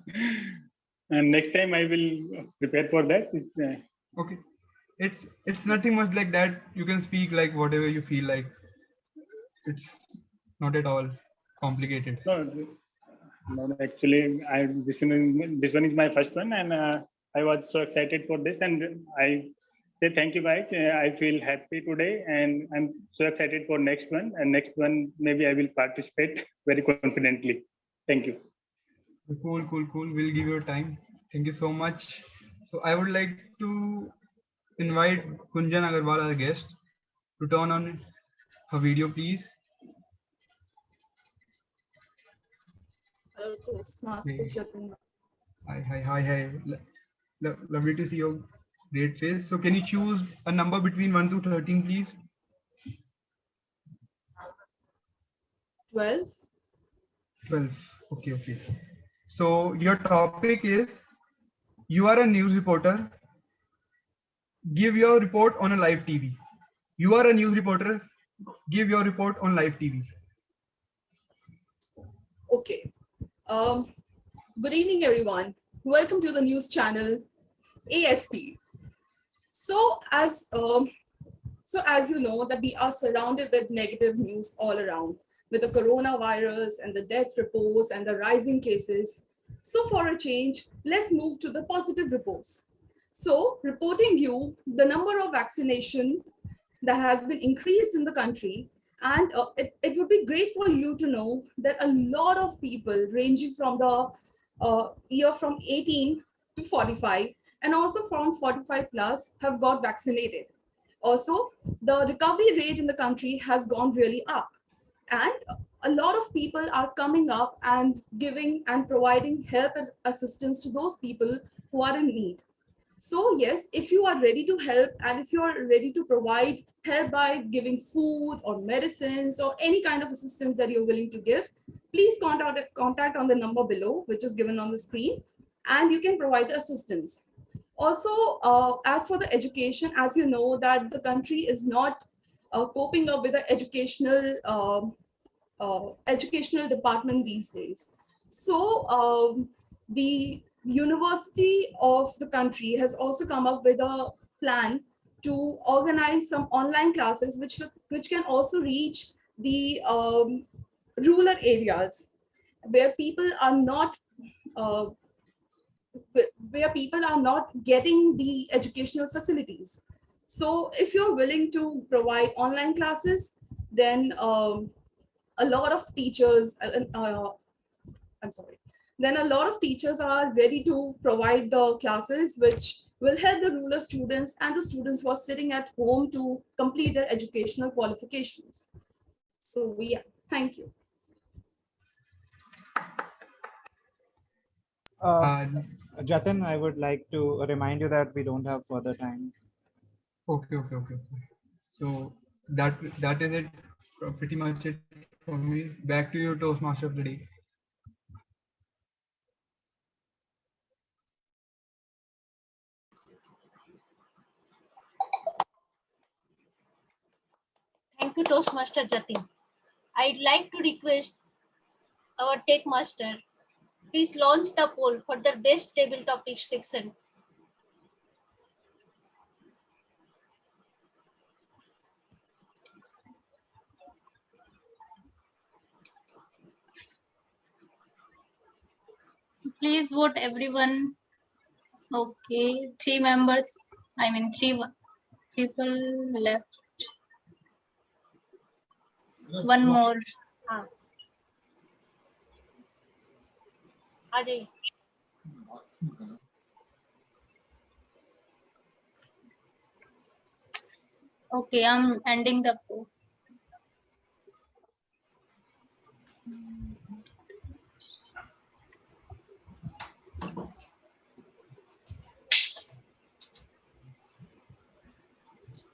And next time I will prepare for that. Okay. It's nothing much like that. You can speak like whatever you feel like. It's not at all complicated. No, actually, this one is my first one, and I was so excited for this, and I say thank you guys. I feel happy today, and I'm so excited for next one. And next one, maybe I will participate very confidently. Thank you. Cool. We'll give you time. Thank you so much. So I would like to invite Kunjan Agarwal, our guest, to turn on her video, please. Hello, Toastmaster Jatin. Hi. Lovely to see your great face. So can you choose a number between 1 to 13, please? 12. 12. Okay. So your topic is, you are a news reporter. Give your report on a live TV. You are a news reporter. Give your report on live TV. Okay. Good evening, everyone. Welcome to the news channel ASP. So as you know that we are surrounded with negative news all around, with the coronavirus and the death reports and the rising cases. So for a change, let's move to the positive reports. So reporting you the number of vaccination that has been increased in the country. And it would be great for you to know that a lot of people ranging from the year from 18 to 45 and also from 45 plus have got vaccinated. Also, the recovery rate in the country has gone really up. And a lot of people are coming up and giving and providing help and assistance to those people who are in need. So yes, if you are ready to help and if you are ready to provide help by giving food or medicines or any kind of assistance that you're willing to give, please contact on the number below, which is given on the screen, and you can provide the assistance. Also, as for the education, as you know that the country is not coping up with the educational department these days. So the University of the country has also come up with a plan to organize some online classes which can also reach the rural areas where people are not getting the educational facilities. So if you're willing to provide online classes, then a lot of teachers then a lot of teachers are ready to provide the classes which will help the rural students and the students who are sitting at home to complete their educational qualifications. So yeah, thank you. Jatin, I would like to remind you that we don't have further time. Okay. So that is it. Pretty much it for me. Back to you, Toastmaster of the day. Thank you, Toastmaster Jatin. I'd like to request our tech master, please launch the poll for the best table topic section. Please vote everyone. Okay, 3 members. I mean 3 people left. One more. हाँ आ जाइए. Okay, I'm ending the poll.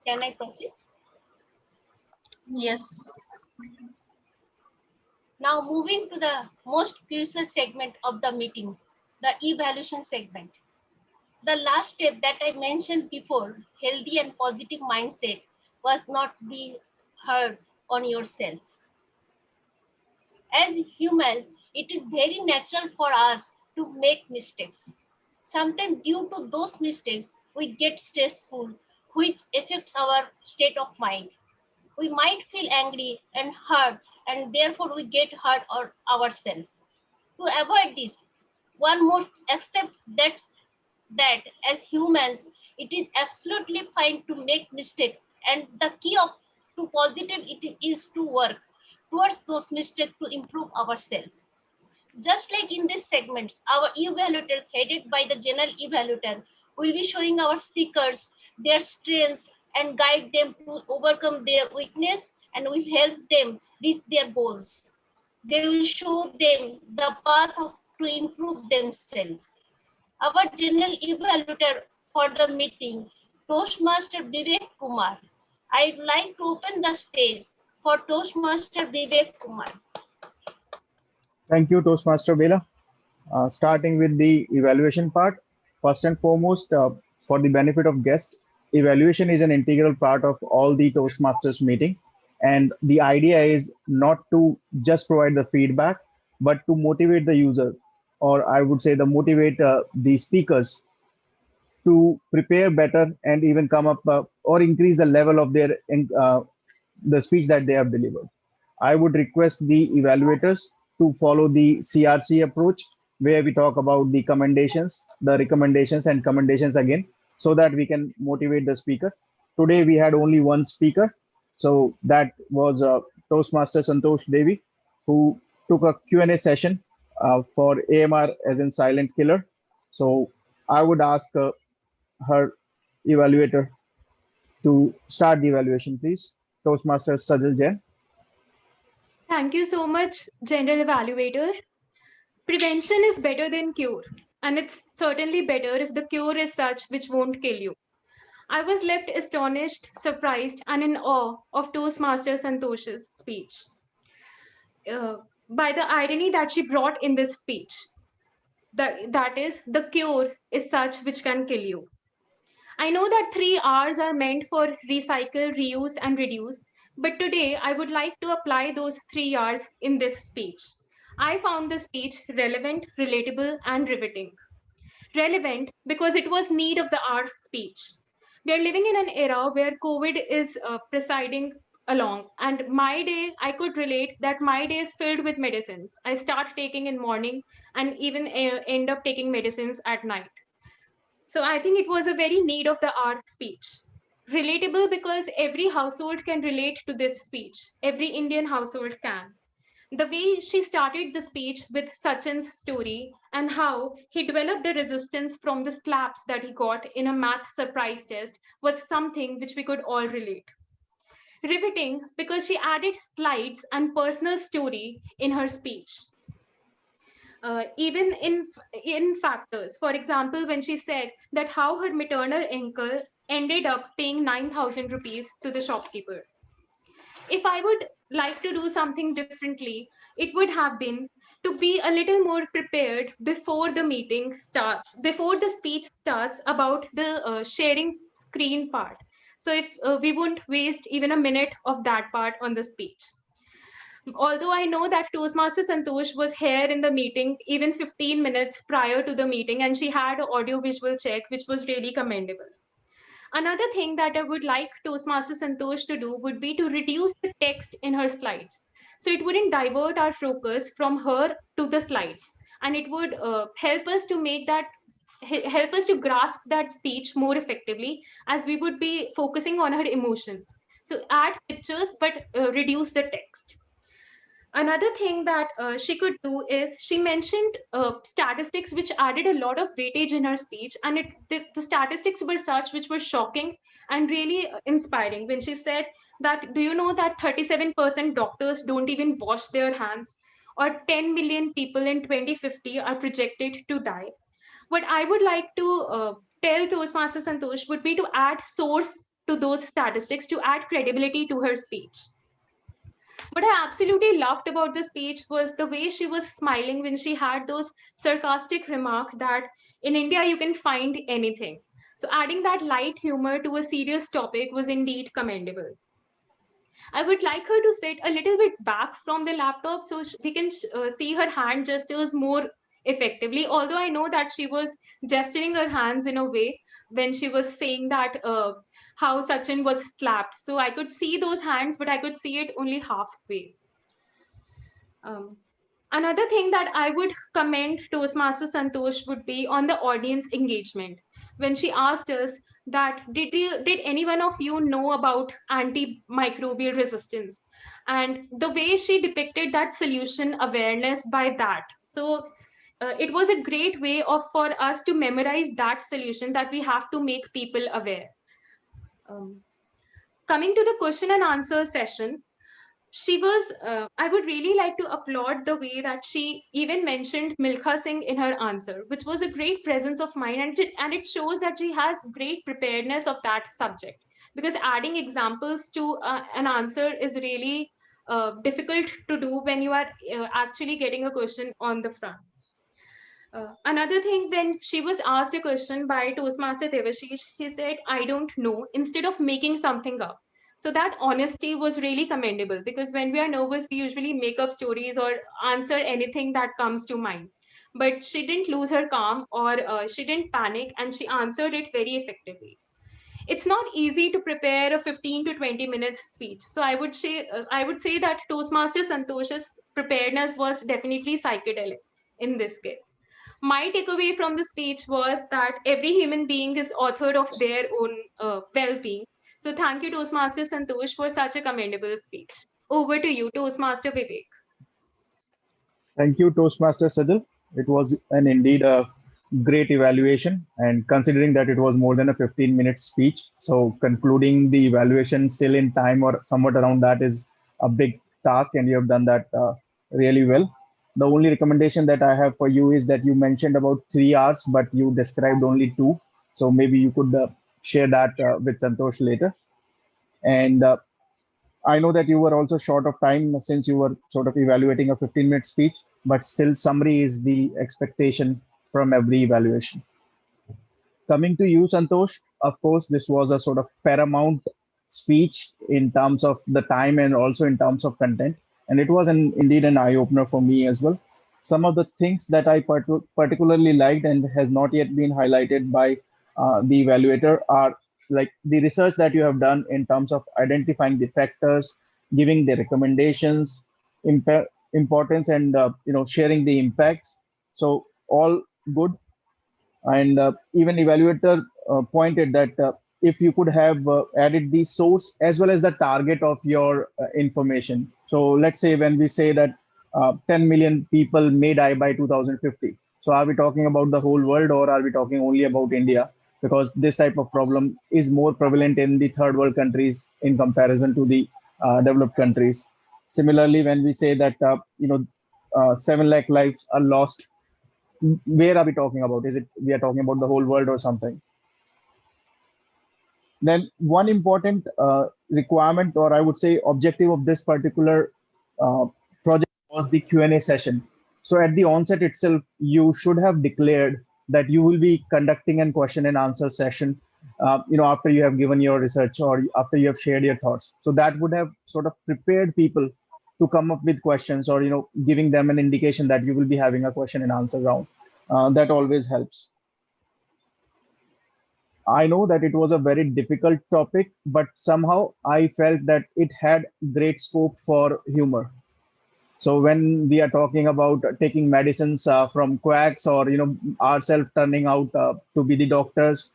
Can I proceed? Yes. Now moving to the most crucial segment of the meeting, the evaluation segment. The last step that I mentioned before, healthy and positive mindset, was not be heard on yourself. As humans, it is very natural for us to make mistakes. Sometimes due to those mistakes, we get stressful, which affects our state of mind. We might feel angry and hurt, and therefore we get hurt on ourselves. To avoid this, one must accept that as humans, it is absolutely fine to make mistakes, and the key to positive it is to work towards those mistakes to improve ourselves. Just like in these segments, our evaluators headed by the general evaluator will be showing our speakers their strengths and guide them to overcome their weakness, and will help them reach their goals. They will show them the path to improve themselves. Our general evaluator for the meeting, Toastmaster Vivek Kumar. I'd like to open the stage for Toastmaster Vivek Kumar. Thank you, Toastmaster Bela. Starting with the evaluation part, first and foremost, for the benefit of guests, evaluation is an integral part of all the Toastmasters meeting. And the idea is not to just provide the feedback, but to motivate the user, or I would say motivate the speakers to prepare better and even come up or increase the level of their the speech that they have delivered. I would request the evaluators to follow the CRC approach, where we talk about the commendations, the recommendations and commendations again, so that we can motivate the speaker. Today we had only one speaker, so that was Toastmaster Santosh Devi, who took a Q&A session for AMR as in silent killer. So I would ask her evaluator to start the evaluation, please. Toastmaster Sajal Jain. Thank you so much, General Evaluator. Prevention is better than cure, and it's certainly better if the cure is such which won't kill you. I was left astonished, surprised, and in awe of Toastmaster Santosh's speech. By the irony that she brought in this speech, that is, the cure is such which can kill you. I know that 3 R's are meant for recycle, reuse, and reduce, but today I would like to apply those 3 R's in this speech. I found the speech relevant, relatable, and riveting. Relevant because it was need of the hour speech. We are living in an era where COVID is presiding along, and my day, I could relate that my day is filled with medicines. I start taking in morning and even end up taking medicines at night. So I think it was a very need of the hour speech. Relatable because every household can relate to this speech. Every Indian household can. The way she started the speech with Sachin's story and how he developed a resistance from the slaps that he got in a math surprise test was something which we could all relate. Riveting because she added slides and personal story in her speech. Even in factors. For example, when she said that how her maternal uncle ended up paying 9,000 rupees to the shopkeeper. If I would like to do something differently, it would have been to be a little more prepared before the meeting starts, before the speech starts about the sharing screen part. So if we won't waste even a minute of that part on the speech. Although I know that Toastmaster Santosh was here in the meeting even 15 minutes prior to the meeting, and she had an audio visual check, which was really commendable. Another thing that I would like Toastmaster Santosh to do would be to reduce the text in her slides. So it wouldn't divert our focus from her to the slides. And it would help us to make that, help us to grasp that speech more effectively, as we would be focusing on her emotions. So add pictures, but reduce the text. Another thing that she could do is she mentioned statistics which added a lot of weightage in her speech, and the statistics were such which were shocking and really inspiring when she said that, do you know that 37% doctors don't even wash their hands, or 10 million people in 2050 are projected to die. What I would like to tell Toastmaster Santosh would be to add source to those statistics, to add credibility to her speech. What I absolutely loved about the speech was the way she was smiling when she had those sarcastic remarks that in India you can find anything. So adding that light humor to a serious topic was indeed commendable. I would like her to sit a little bit back from the laptop so we can see her hand gestures more effectively. Although I know that she was gesturing her hands in a way when she was saying that how Sachin was slapped. So I could see those hands, but I could see it only halfway. Another thing that I would commend Toastmaster Santosh would be on the audience engagement. When she asked us that, did any one of you know about antimicrobial resistance? And the way she depicted that solution awareness by that. So it was a great way for us to memorize that solution, that we have to make people aware. Coming to the question and answer session, I would really like to applaud the way that she even mentioned Milkha Singh in her answer, which was a great presence of mind, and it shows that she has great preparedness of that subject, because adding examples to an answer is really difficult to do when you are actually getting a question on the front. Another thing, when she was asked a question by Toastmaster Devashish, she said, I don't know, instead of making something up. So that honesty was really commendable, because when we are nervous, we usually make up stories or answer anything that comes to mind. But she didn't lose her calm, or she didn't panic, and she answered it very effectively. It's not easy to prepare a 15 to 20 minutes speech. So I would say that Toastmaster Santosh's preparedness was definitely psychedelic in this case. My takeaway from the speech was that every human being is author of their own well-being. So thank you, Toastmaster Santosh, for such a commendable speech. Over to you, Toastmaster Vivek. Thank you, Toastmaster Sadil. It was indeed a great evaluation, and considering that it was more than a 15-minute speech, so concluding the evaluation still in time or somewhat around that is a big task, and you have done that really well. The only recommendation that I have for you is that you mentioned about 3 hours, but you described only 2. So maybe you could share that with Santosh later. And I know that you were also short of time since you were sort of evaluating a 15-minute speech, but still summary is the expectation from every evaluation. Coming to you, Santosh, of course, this was a sort of paramount speech in terms of the time and also in terms of content. And it was indeed an eye-opener for me as well. Some of the things that I particularly liked and has not yet been highlighted by the evaluator are like the research that you have done in terms of identifying the factors, giving the recommendations, importance, and sharing the impacts. So all good. And even evaluator pointed that if you could have added the source as well as the target of your information. So let's say when we say that 10 million people may die by 2050. So are we talking about the whole world, or are we talking only about India? Because this type of problem is more prevalent in the third world countries in comparison to the developed countries. Similarly, when we say that 7 lakh lives are lost, where are we talking about? Is it we are talking about the whole world or something? Then one important requirement, or I would say objective of this particular project was the Q&A session. So at the onset itself, you should have declared that you will be conducting a question and answer session after you have given your research or after you have shared your thoughts. So that would have sort of prepared people to come up with questions, or giving them an indication that you will be having a question and answer round. That always helps. I know that it was a very difficult topic, but somehow I felt that it had great scope for humor. So when we are talking about taking medicines from quacks, or ourselves turning out to be the doctors,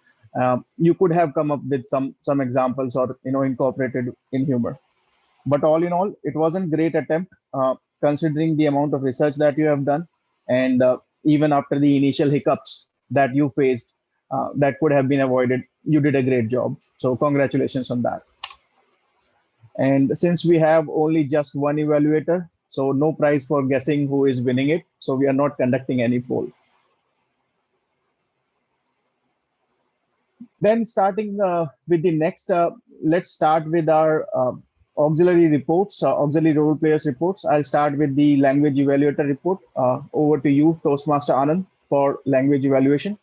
you could have come up with some examples, or incorporated in humor. But all in all, it was a great attempt, considering the amount of research that you have done, and even after the initial hiccups that you faced, that could have been avoided. You did a great job. So congratulations on that. And since we have only just one evaluator, so no prize for guessing who is winning it. So we are not conducting any poll. Then starting with the next, let's start with our auxiliary reports, auxiliary role players reports. I'll start with the language evaluator report. Over to you, Toastmaster Anand, for language evaluation.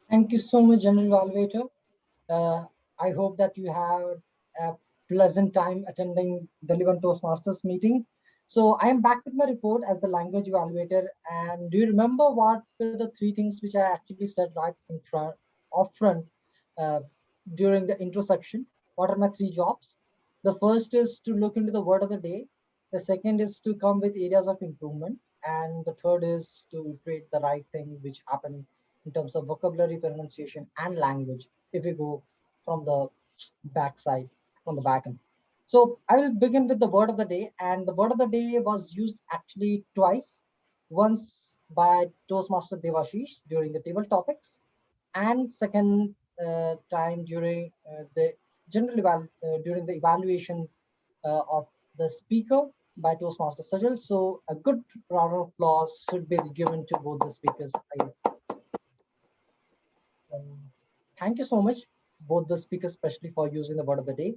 Thank you so much, General Evaluator. I hope that you had a pleasant time attending the Live Toastmasters meeting. So I am back with my report as the language evaluator. And do you remember what were the three things which I actually said right in front, during the intro section? What are my three jobs? The first is to look into the word of the day. The second is to come with areas of improvement. And the third is to create the right thing which happened in terms of vocabulary, pronunciation, and language, if we go from the backside, from the back end. So I will begin with the word of the day, and the word of the day was used actually twice. Once by Toastmaster Devashish during the table topics, and second time during during the evaluation of the speaker by Toastmaster Sajal. So a good round of applause should be given to both the speakers. Thank you so much, both the speakers, especially for using the word of the day.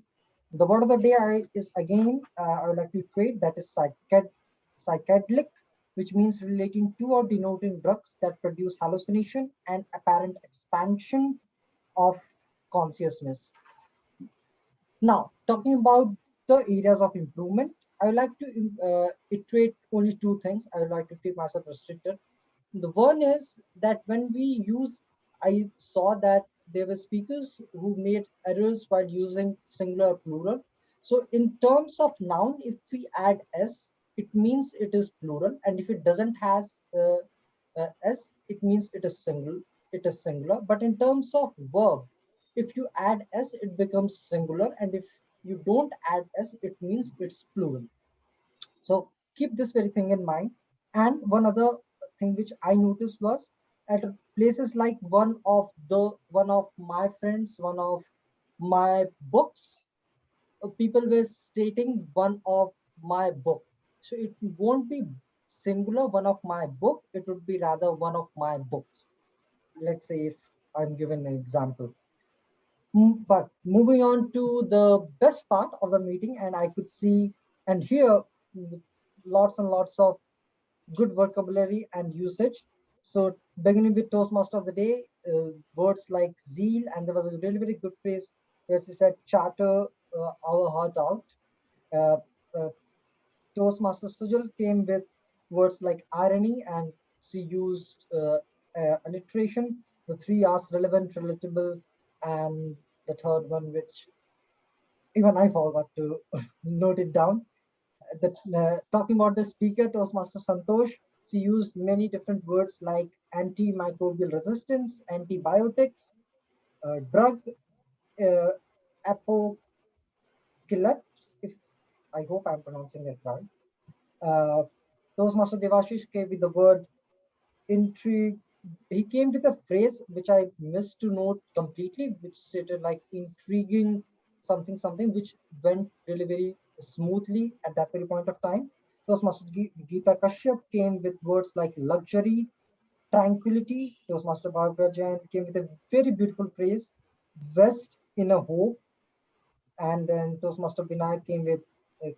The word of the day is again, I would like to trade, that is psychedelic, which means relating to or denoting drugs that produce hallucination and apparent expansion of consciousness. Now, talking about the areas of improvement, I would like to iterate only two things. I would like to keep myself restricted. The one is that when we use, I saw that there were speakers who made errors while using singular or plural. So in terms of noun, if we add s, it means it is plural, and if it doesn't has s, it means it is single. It is singular. But in terms of verb, if you add s, it becomes singular, and if you don't add s, it means it's plural. So keep this very thing in mind. And one other thing which I noticed was at places like one of my friends, one of my books, people were stating one of my book. So it won't be singular one of my book, it would be rather one of my books. Let's say if I'm given an example. But moving on to the best part of the meeting, and I could see and hear lots and lots of good vocabulary and usage. So beginning with Toastmaster of the day, words like zeal, and there was a really very good phrase where she said, charter our heart out. Toastmaster Sujal came with words like irony, and she used alliteration, the three R's, relevant, relatable, and the third one, which even I forgot to note it down. Talking about the speaker, Toastmaster Santosh, she used many different words like antimicrobial resistance, antibiotics, drug, apocalypse, if I hope I'm pronouncing it right. Toastmaster Devashish came with the word intrigue. He came with a phrase which I missed to note completely, which stated like intriguing something, which went really very smoothly at that very point of time. Toastmaster Geeta Kashyap came with words like luxury, tranquility. Toastmaster Barbara Jain came with a very beautiful phrase, vest in a hope. And then Toastmaster Binayak came with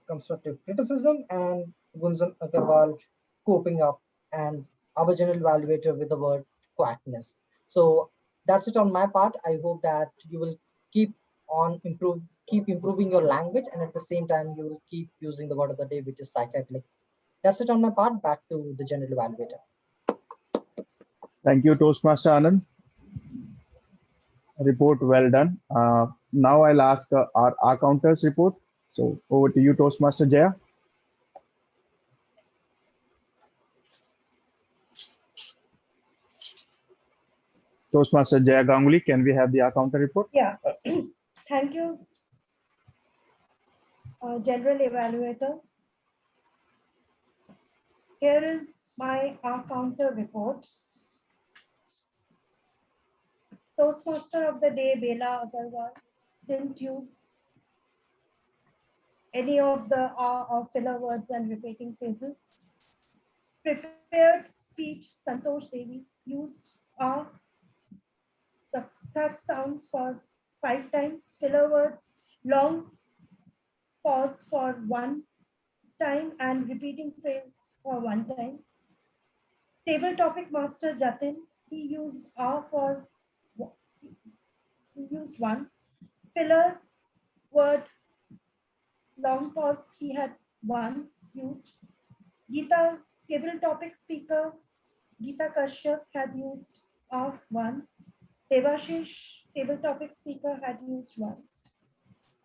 constructive criticism, and Gunjan Agarwal coping up, and our general evaluator with the word quackness. So That's it on my part. I hope that you will keep improving your language, and at the same time you will keep using the word of the day, which is psychedelic. That's it on my part. Back to the general evaluator. Thank you, Toastmaster Anand. Report well done. Now I'll ask our counters report. So over to you, Toastmaster Jaya. Toastmaster Jaya Ganguly, can we have the counter report? Yeah, thank you, General Evaluator. Here is my counter report. Toastmaster of the day, Bela Agarwal, didn't use any of the or filler words and repeating phrases. Prepared speech, Santosh Devi used the crutch sounds for 5 times, filler words, long pause for 1 time, and repeating phrase for 1 time. Table topic master Jatin, he used he used once. Filler word, long pause, he had once used. Geeta, table topic speaker, Geeta Kashyap had used once. Devashish, table topic speaker, had used once.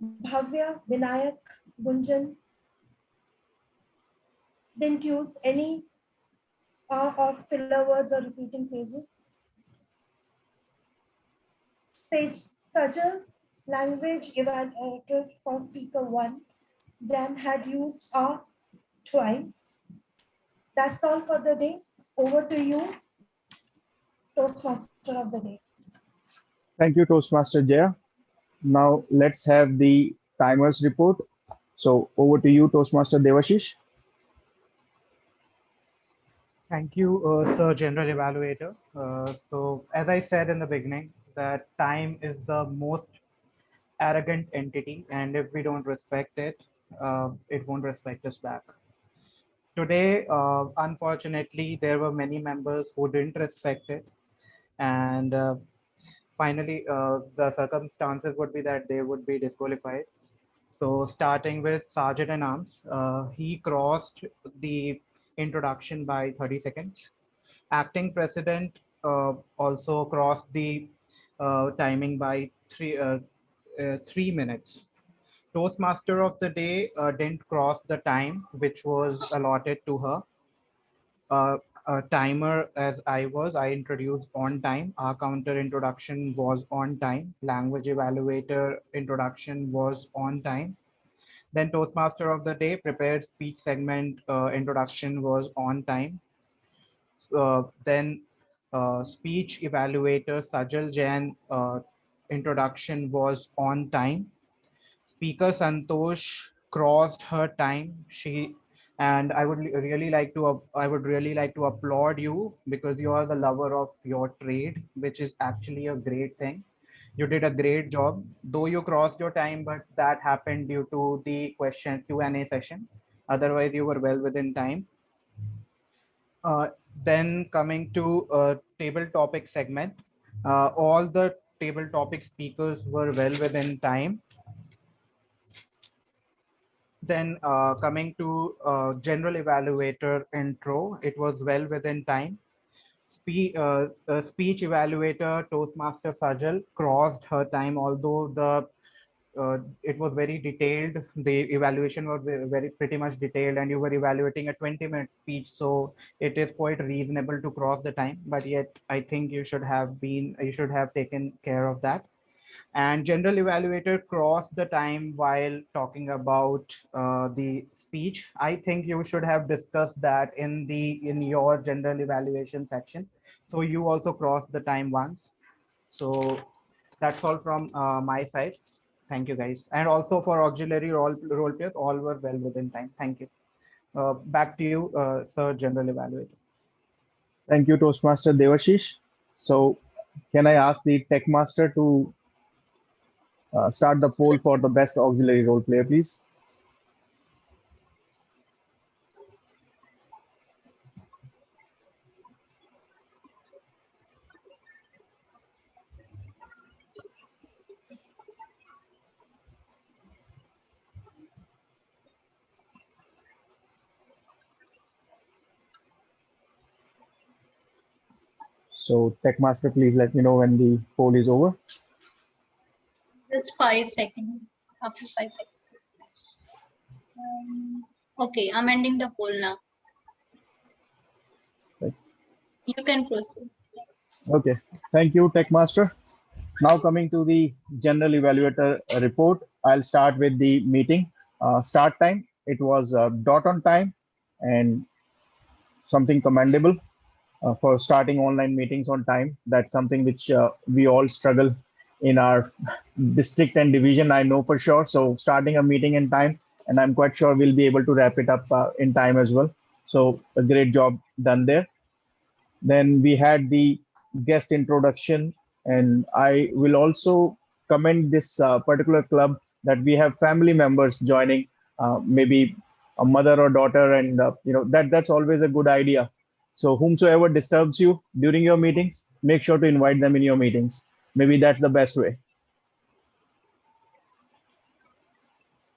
Bhavya, Vinayak, Gunjan didn't use any of filler words or repeating phrases. Sage Sajal, language evaluator for speaker 1, Dan had used twice. That's all for the day. Over to you, Toastmaster of the day. Thank you, Toastmaster Jaya. Now let's have the timers report. So over to you, Toastmaster Devashish. Thank you, Sir General Evaluator. So as I said in the beginning, that time is the most arrogant entity, and if we don't respect it, it won't respect us back. Today, unfortunately, there were many members who didn't respect it, and finally, the circumstances would be that they would be disqualified. So starting with Sergeant in Arms, he crossed the introduction by 30 seconds. Acting President also crossed the timing by 3 minutes. Toastmaster of the day didn't cross the time which was allotted to her. A timer as I introduced on time. Our counter introduction was on time. Language evaluator introduction was on time. Then Toastmaster of the day prepared speech segment introduction was on time. Then speech evaluator Sajal Jain introduction was on time. Speaker Santosh crossed her time. And I would really like to applaud you because you are the lover of your trade, which is actually a great thing. You did a great job, though you crossed your time, but that happened due to the question Q&A session. Otherwise, you were well within time. Uh, then coming to table topic segment, all the table topic speakers were well within time. Then coming to general evaluator intro, it was well within time. Speech evaluator Toastmaster Sajal crossed her time, although it was very detailed. The evaluation was very pretty much detailed, and you were evaluating a 20-minute speech, so it is quite reasonable to cross the time. But yet, I think you should have taken care of that. And general evaluator crossed the time while talking about the speech. I think you should have discussed that in your general evaluation section. So you also crossed the time once. So that's all from my side. Thank you, guys. And also for auxiliary role players, all were well within time. Thank you. Back to you, Sir General Evaluator. Thank you, Toastmaster Devashish. So can I ask the Tech Master to start the poll for the best auxiliary role player, please? So Tech Master, please let me know when the poll is over. Just 5 seconds. After 5 seconds. Okay, I'm ending the poll now. Right. You can proceed. Okay, thank you, Tech Master. Now coming to the general evaluator report, I'll start with the meeting. Start time, it was dot on time and something commendable for starting online meetings on time. That's something which we all struggle in our district and division, I know for sure. So starting a meeting in time, and I'm quite sure we'll be able to wrap it up in time as well. So a great job done there. Then we had the guest introduction, and I will also commend this particular club that we have family members joining, maybe a mother or daughter, and that's always a good idea. So whomsoever disturbs you during your meetings, make sure to invite them in your meetings. Maybe that's the best way.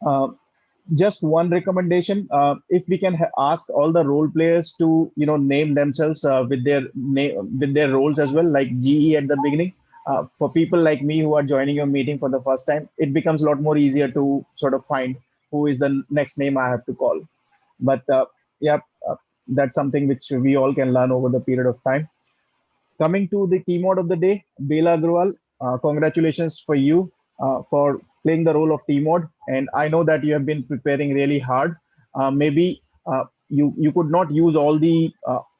Uh, just one recommendation: if we can ask all the role players to name themselves with their name, with their roles as well, like GE at the beginning. For people like me who are joining your meeting for the first time, it becomes a lot more easier to sort of find who is the next name I have to call. But yeah, that's something which we all can learn over the period of time. Coming to the keynote of the day, Bela Agrawal, congratulations for you for playing the role of T-Mod. And I know that you have been preparing really hard. Maybe you could not use all the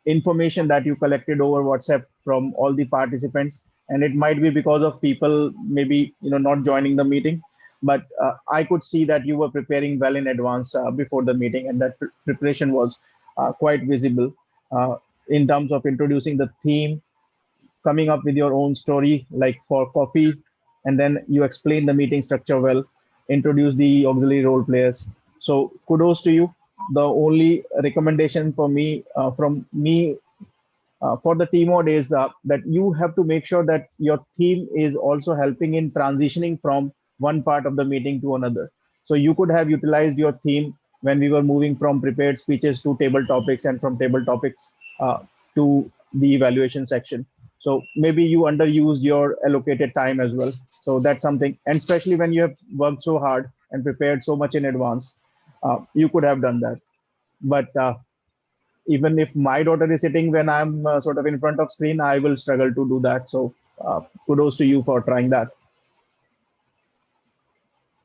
information that you collected over WhatsApp from all the participants, and it might be because of people maybe not joining the meeting. But I could see that you were preparing well in advance before the meeting, and that preparation was quite visible in terms of introducing the theme, coming up with your own story, like for coffee, and then you explain the meeting structure well, introduce the auxiliary role players. So kudos to you. The only recommendation for me from me for the team mode is that you have to make sure that your theme is also helping in transitioning from one part of the meeting to another. So you could have utilized your theme when we were moving from prepared speeches to table topics, and from table topics to the evaluation section. So maybe you underused your allocated time as well. So that's something, and especially when you have worked so hard and prepared so much in advance, you could have done that. But even if my daughter is sitting when I'm sort of in front of screen, I will struggle to do that. So kudos to you for trying that.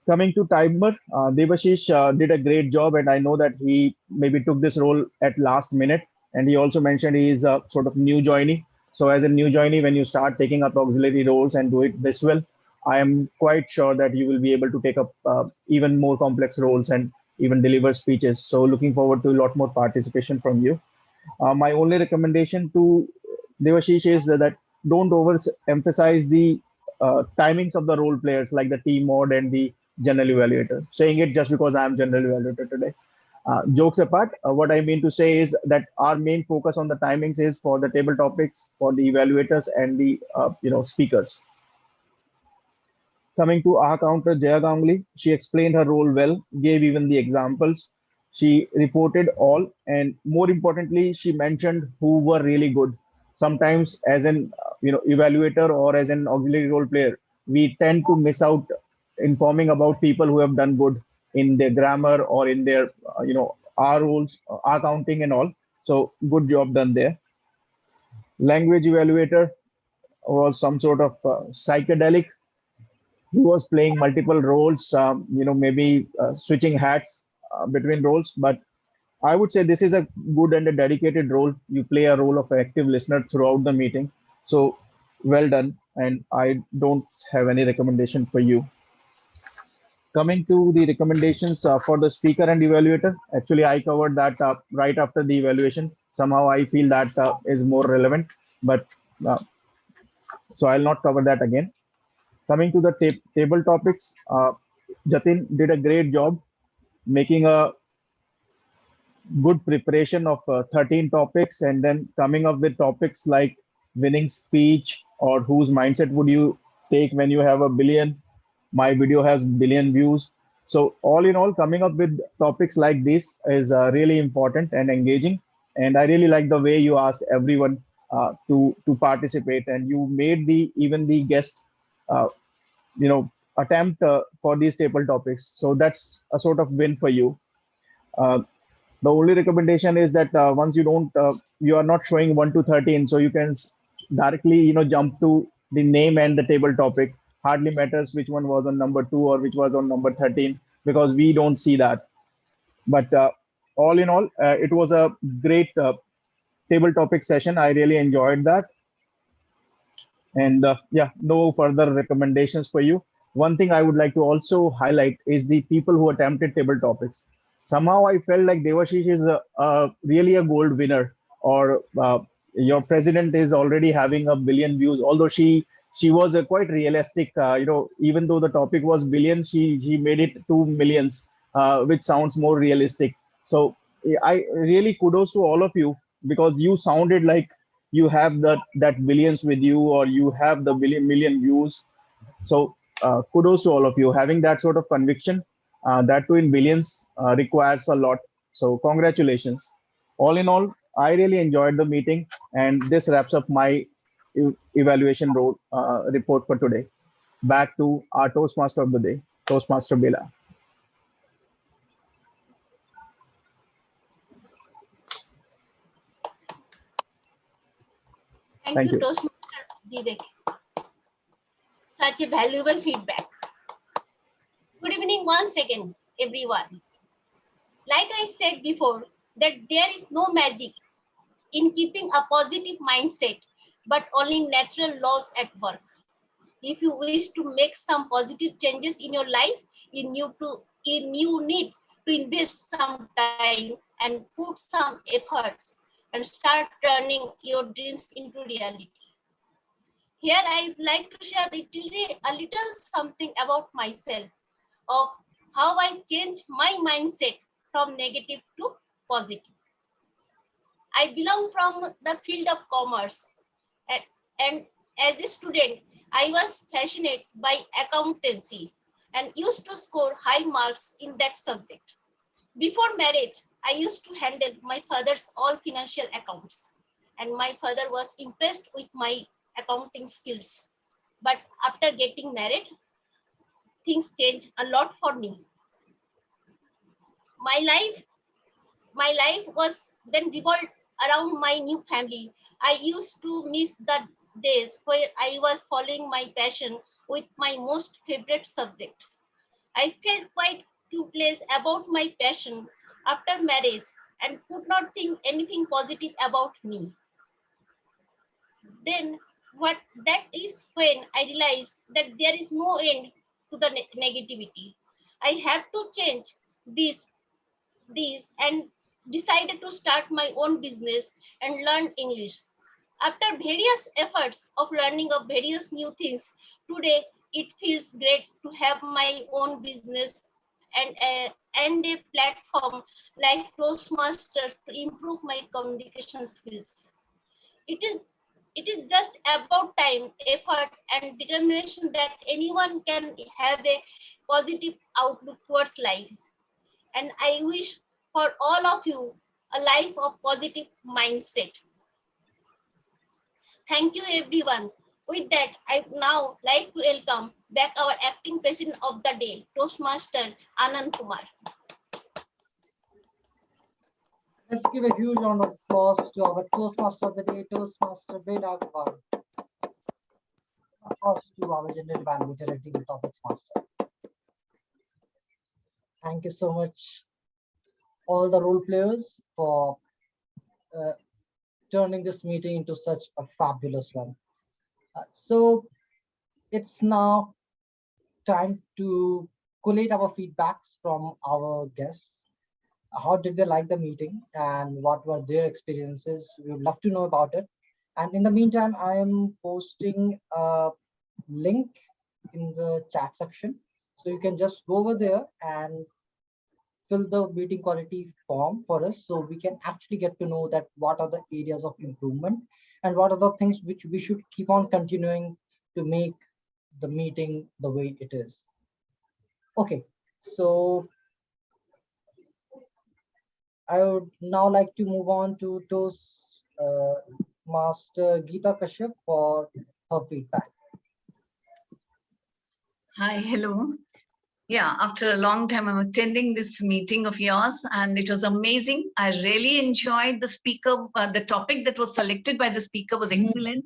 Coming to timer, Devashish did a great job, and I know that he maybe took this role at last minute. And he also mentioned he is a sort of new joinee. So as a new joinee, when you start taking up auxiliary roles and do it this well, I am quite sure that you will be able to take up even more complex roles and even deliver speeches. So looking forward to a lot more participation from you. My only recommendation to Devashish is that don't overemphasize the timings of the role players, like the team mode and the general evaluator. Saying it just because I am general evaluator today. Jokes apart, what I mean to say is that our main focus on the timings is for the table topics, for the evaluators and the speakers. Coming to our counter, Jaya Ganguly, she explained her role well, gave even the examples. She reported all, and more importantly, she mentioned who were really good. Sometimes, as an evaluator or as an auxiliary role player, we tend to miss out informing about people who have done good in their grammar or in their our roles, our counting and all. So good job done there. Language evaluator was some sort of psychedelic. He was playing multiple roles, maybe switching hats between roles. But I would say this is a good and a dedicated role. You play a role of an active listener throughout the meeting. So well done. And I don't have any recommendation for you. Coming to the recommendations for the speaker and evaluator, actually I covered that right after the evaluation. Somehow I feel that is more relevant, but so I'll not cover that again. Coming to the table topics, Jatin did a great job making a good preparation of 13 topics, and then coming up with topics like winning speech, or whose mindset would you take when you have a billion. My video has billion views. So all in all, coming up with topics like this is really important and engaging. And I really like the way you asked everyone to participate, and you made the even the guest uh, attempt for these table topics. So that's a sort of win for you. Uh, the only recommendation is that once you are not showing 1 to 13, so you can directly jump to the name and the table topic. Hardly matters which one was on number 2 or which was on number 13, because we don't see that. But all in all, it was a great table topic session. I really enjoyed that. And yeah, no further recommendations for you. One thing I would like to also highlight is the people who attempted table topics. Somehow I felt like Devashish is really a gold winner, or your president is already having a billion views. Although she was quite realistic. Even though the topic was billion, she made it to millions, which sounds more realistic. So I really kudos to all of you, because you sounded like you have that billions with you, or you have the million views. So kudos to all of you. Having that sort of conviction, that too in billions, requires a lot. So congratulations. All in all, I really enjoyed the meeting, and this wraps up my evaluation report for today. Back to our Toastmaster of the day, Toastmaster Bela. Thank you, you. Toastmaster Vivek. Such a valuable feedback. Good evening once again, everyone. Like I said before, that there is no magic in keeping a positive mindset, but only natural laws at work. If you wish to make some positive changes in your life, you need to invest some time and put some efforts and start turning your dreams into reality. Here I would like to share a little something about myself, of how I changed my mindset from negative to positive. I belong from the field of commerce, and as a student, I was passionate by accountancy and used to score high marks in that subject. Before marriage, I used to handle my father's all financial accounts, and my father was impressed with my accounting skills. But after getting married, things changed a lot for me. My life was then revolved around my new family. I used to miss the days where I was following my passion with my most favorite subject. I felt quite clueless about my passion after marriage and could not think anything positive about me. Then what that is when I realized that there is no end to the negativity. I had to change this and decided to start my own business and learn English. After various efforts of learning of various new things, today it feels great to have my own business and a platform like Toastmasters to improve my communication skills. It is it is just about time, effort, and determination that anyone can have a positive outlook towards life. And I wish for all of you a life of positive mindset. Thank you, everyone. With that, I now like to welcome back our acting president of the day, Toastmaster Anand Kumar. Let's give a huge round of applause to our Toastmaster of the day, Toastmaster Bela Kumar. Applause to our gender evaluator and topics master. Thank you so much, all the role players, for turning this meeting into such a fabulous one. So it's now time to collate our feedbacks from our guests. How did they like the meeting and what were their experiences? We would love to know about it. And in the meantime, I am posting a link in the chat section. So you can just go over there and fill the meeting quality form for us, so we can actually get to know that what are the areas of improvement and what are the things which we should keep on continuing to make the meeting the way it is. Okay, so I would now like to move on to Master Geeta Kashyap for her feedback. Hi, hello. Yeah, after a long time, I'm attending this meeting of yours, and it was amazing. I really enjoyed the speaker. The topic that was selected by the speaker was excellent.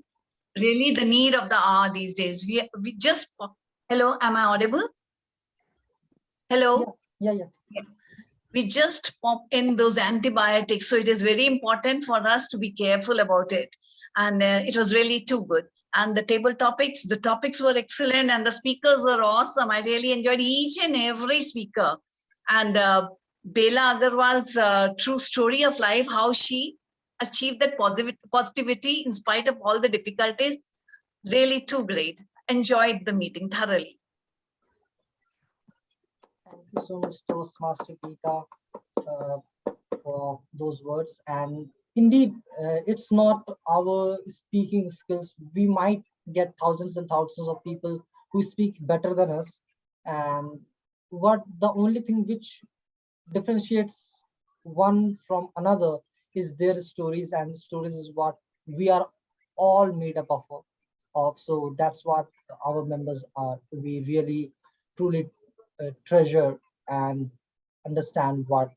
Really, the need of the hour these days. We just. Hello, am I audible? Hello. Yeah. We just pop in those antibiotics, so it is very important for us to be careful about it. And it was really too good. And the topics were excellent, and the speakers were awesome. I really enjoyed each and every speaker. And Bela Agarwal's true story of life, how she achieved that positivity in spite of all the difficulties, really too great. Enjoyed the meeting thoroughly. Thank you so much, Toastmaster Geeta, for those words. And indeed, it's not our speaking skills. We might get thousands and thousands of people who speak better than us. And the only thing which differentiates one from another is their stories, and stories is what we are all made up of. So that's what our members are. We really, truly treasure and understand what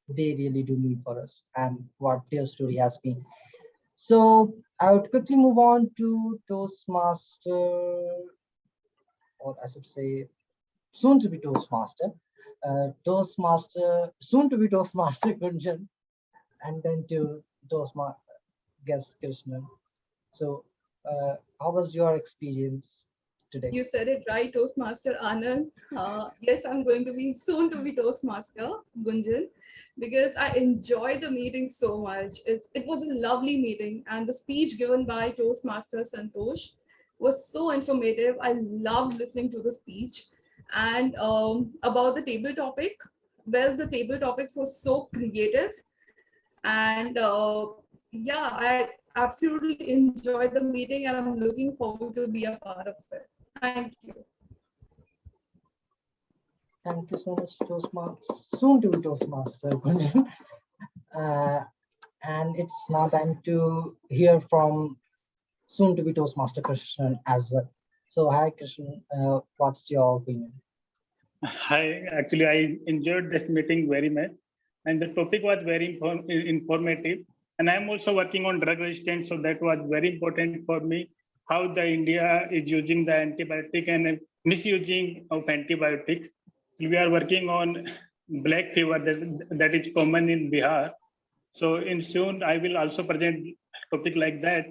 they really do mean for us and what their story has been. So I would quickly move on to Toastmaster, or I should say, soon to be Toastmaster, soon to be Toastmaster Gunjan, and then to Toastmaster guest Krishnan. So, how was your experience today? You said it right, Toastmaster Anand. Yes, I'm going to be soon to be Toastmaster Gunjan, because I enjoyed the meeting so much. It was a lovely meeting, and the speech given by Toastmaster Santosh was so informative. I loved listening to the speech. And about the table topic, well, the table topics was so creative. And yeah, I absolutely enjoyed the meeting, and I'm looking forward to be a part of it. Thank you. Thank you so much, Toastmaster, soon to be Toastmaster Gunjan. And it's now time to hear from soon to be Toastmaster Krishnan as well. So, hi Krishnan, what's your opinion? Hi, actually, I enjoyed this meeting very much, and the topic was very informative. And I'm also working on drug resistance, so that was very important for me. How the India is using the antibiotic and misusing of antibiotics. We are working on black fever that is common in Bihar. So in soon I will also present topic like that.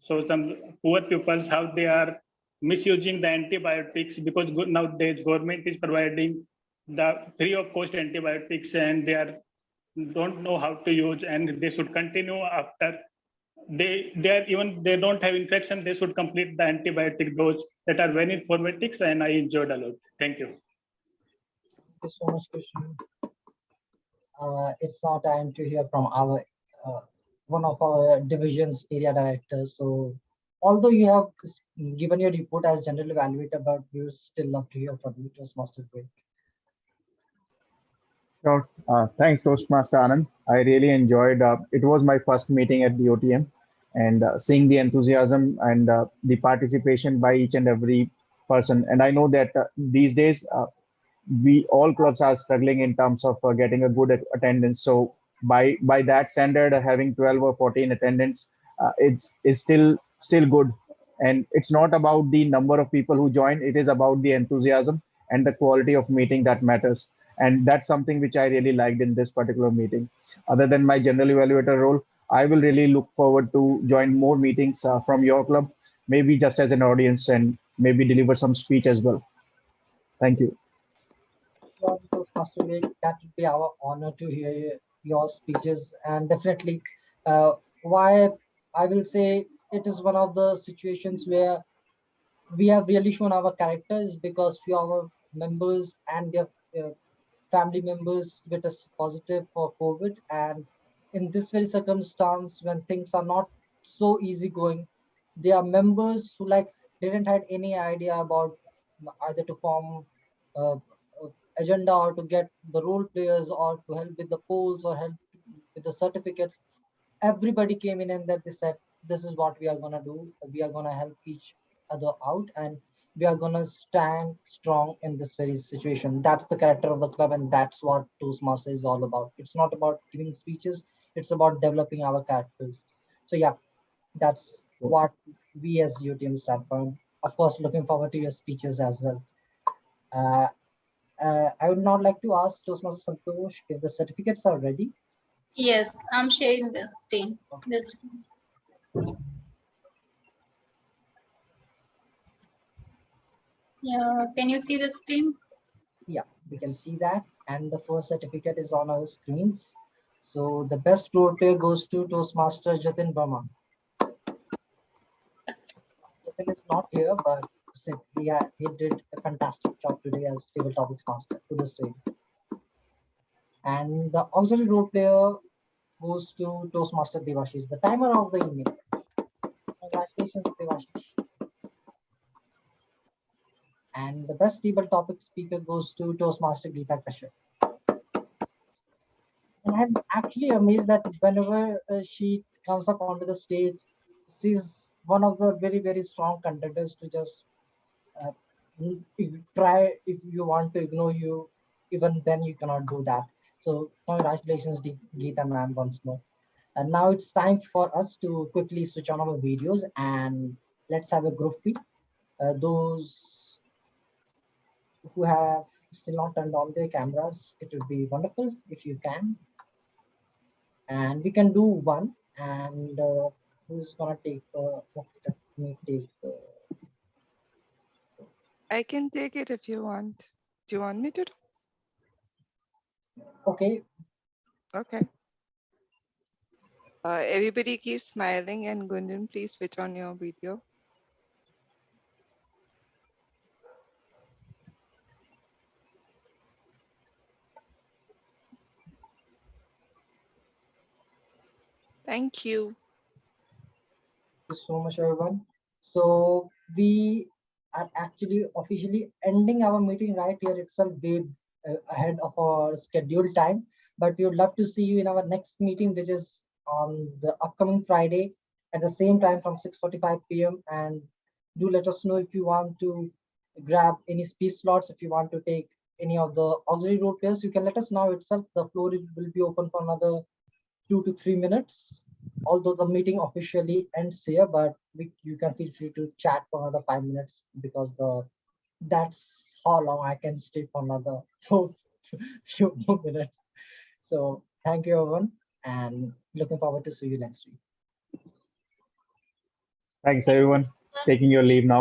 So some poor pupils, how they are misusing the antibiotics, because nowadays government is providing the free of cost antibiotics, and they don't know how to use, and they should continue after they don't have infection, they should complete the antibiotic dose. That are very informative, and I enjoyed a lot. Thank you. Thank you so much, Krishnan. It's now time to hear from our one of our division's area directors. So although you have given your report as general evaluator, but we would still love to hear from you, Toastmaster Greg. Sure. Thanks, Toastmaster Anand. I really enjoyed. It was my first meeting at the OTM, and seeing the enthusiasm and the participation by each and every person. And I know that these days, we all clubs are struggling in terms of getting a good attendance. So by that standard, having 12 or 14 attendance, it's still good. And it's not about the number of people who join. It is about the enthusiasm and the quality of meeting that matters. And that's something which I really liked in this particular meeting. Other than my general evaluator role, I will really look forward to join more meetings from your club, maybe just as an audience, and maybe deliver some speech as well. Thank you. Toastmaster Greg, that would be our honor to hear your speeches, and definitely why I will say it is one of the situations where we have really shown our characters, because few of our members and their family members get us positive for COVID. And in this very circumstance, when things are not so easy going, there are members who didn't had any idea about either to form agenda or to get the role players or to help with the polls or help with the certificates. Everybody came in and that they said, this is what we are gonna do. We are gonna help each other out, and we are gonna stand strong in this very situation. That's the character of the club, and that's what Toastmaster is all about. It's not about giving speeches, it's about developing our characters. So yeah, that's what we as UTM stand for. Of course, looking forward to your speeches as well. I would now like to ask Toastmaster Santosh if the certificates are ready. Yes, I'm sharing the screen. This. Yeah, can you see the screen? Yeah, we can see that. And the first certificate is on our screens. So the best role player goes to Toastmaster Jatin Verma. Jatin is not here, but he did a fantastic job today as Table Topics Master. Kudos to him. And the auxiliary role player goes to Toastmaster Devashish, the timer of the evening. Congratulations, Devashish. And the best table topic speaker goes to Toastmaster Geeta Kashyap. And I'm actually amazed that whenever she comes up onto the stage, she's one of the very, very strong contenders to just try. If you want to ignore you, even then you cannot do that. So congratulations, Geeta ma'am, once more. And now it's time for us to quickly switch on our videos and let's have a group pic. Those who have still not turned on their cameras, it would be wonderful if you can. And we can do one. And who's gonna take the? Let me take the. I can take it if you want. Do you want me to? Okay. Okay. Everybody keep smiling, and Gunjan, please switch on your video. Thank you. Thank you so much, everyone. So we are actually officially ending our meeting right here itself, way ahead of our scheduled time. But we would love to see you in our next meeting, which is on the upcoming Friday at the same time from 6:45 p.m. And do let us know if you want to grab any speech slots, if you want to take any of the auxiliary role players, you can let us know itself. The floor will be open for another 2 to 3 minutes. Although the meeting officially ends here, but you can feel free to chat for another 5 minutes because that's how long I can stay for another few more minutes. So thank you, everyone, and looking forward to see you next week. Thanks, everyone. Taking your leave now.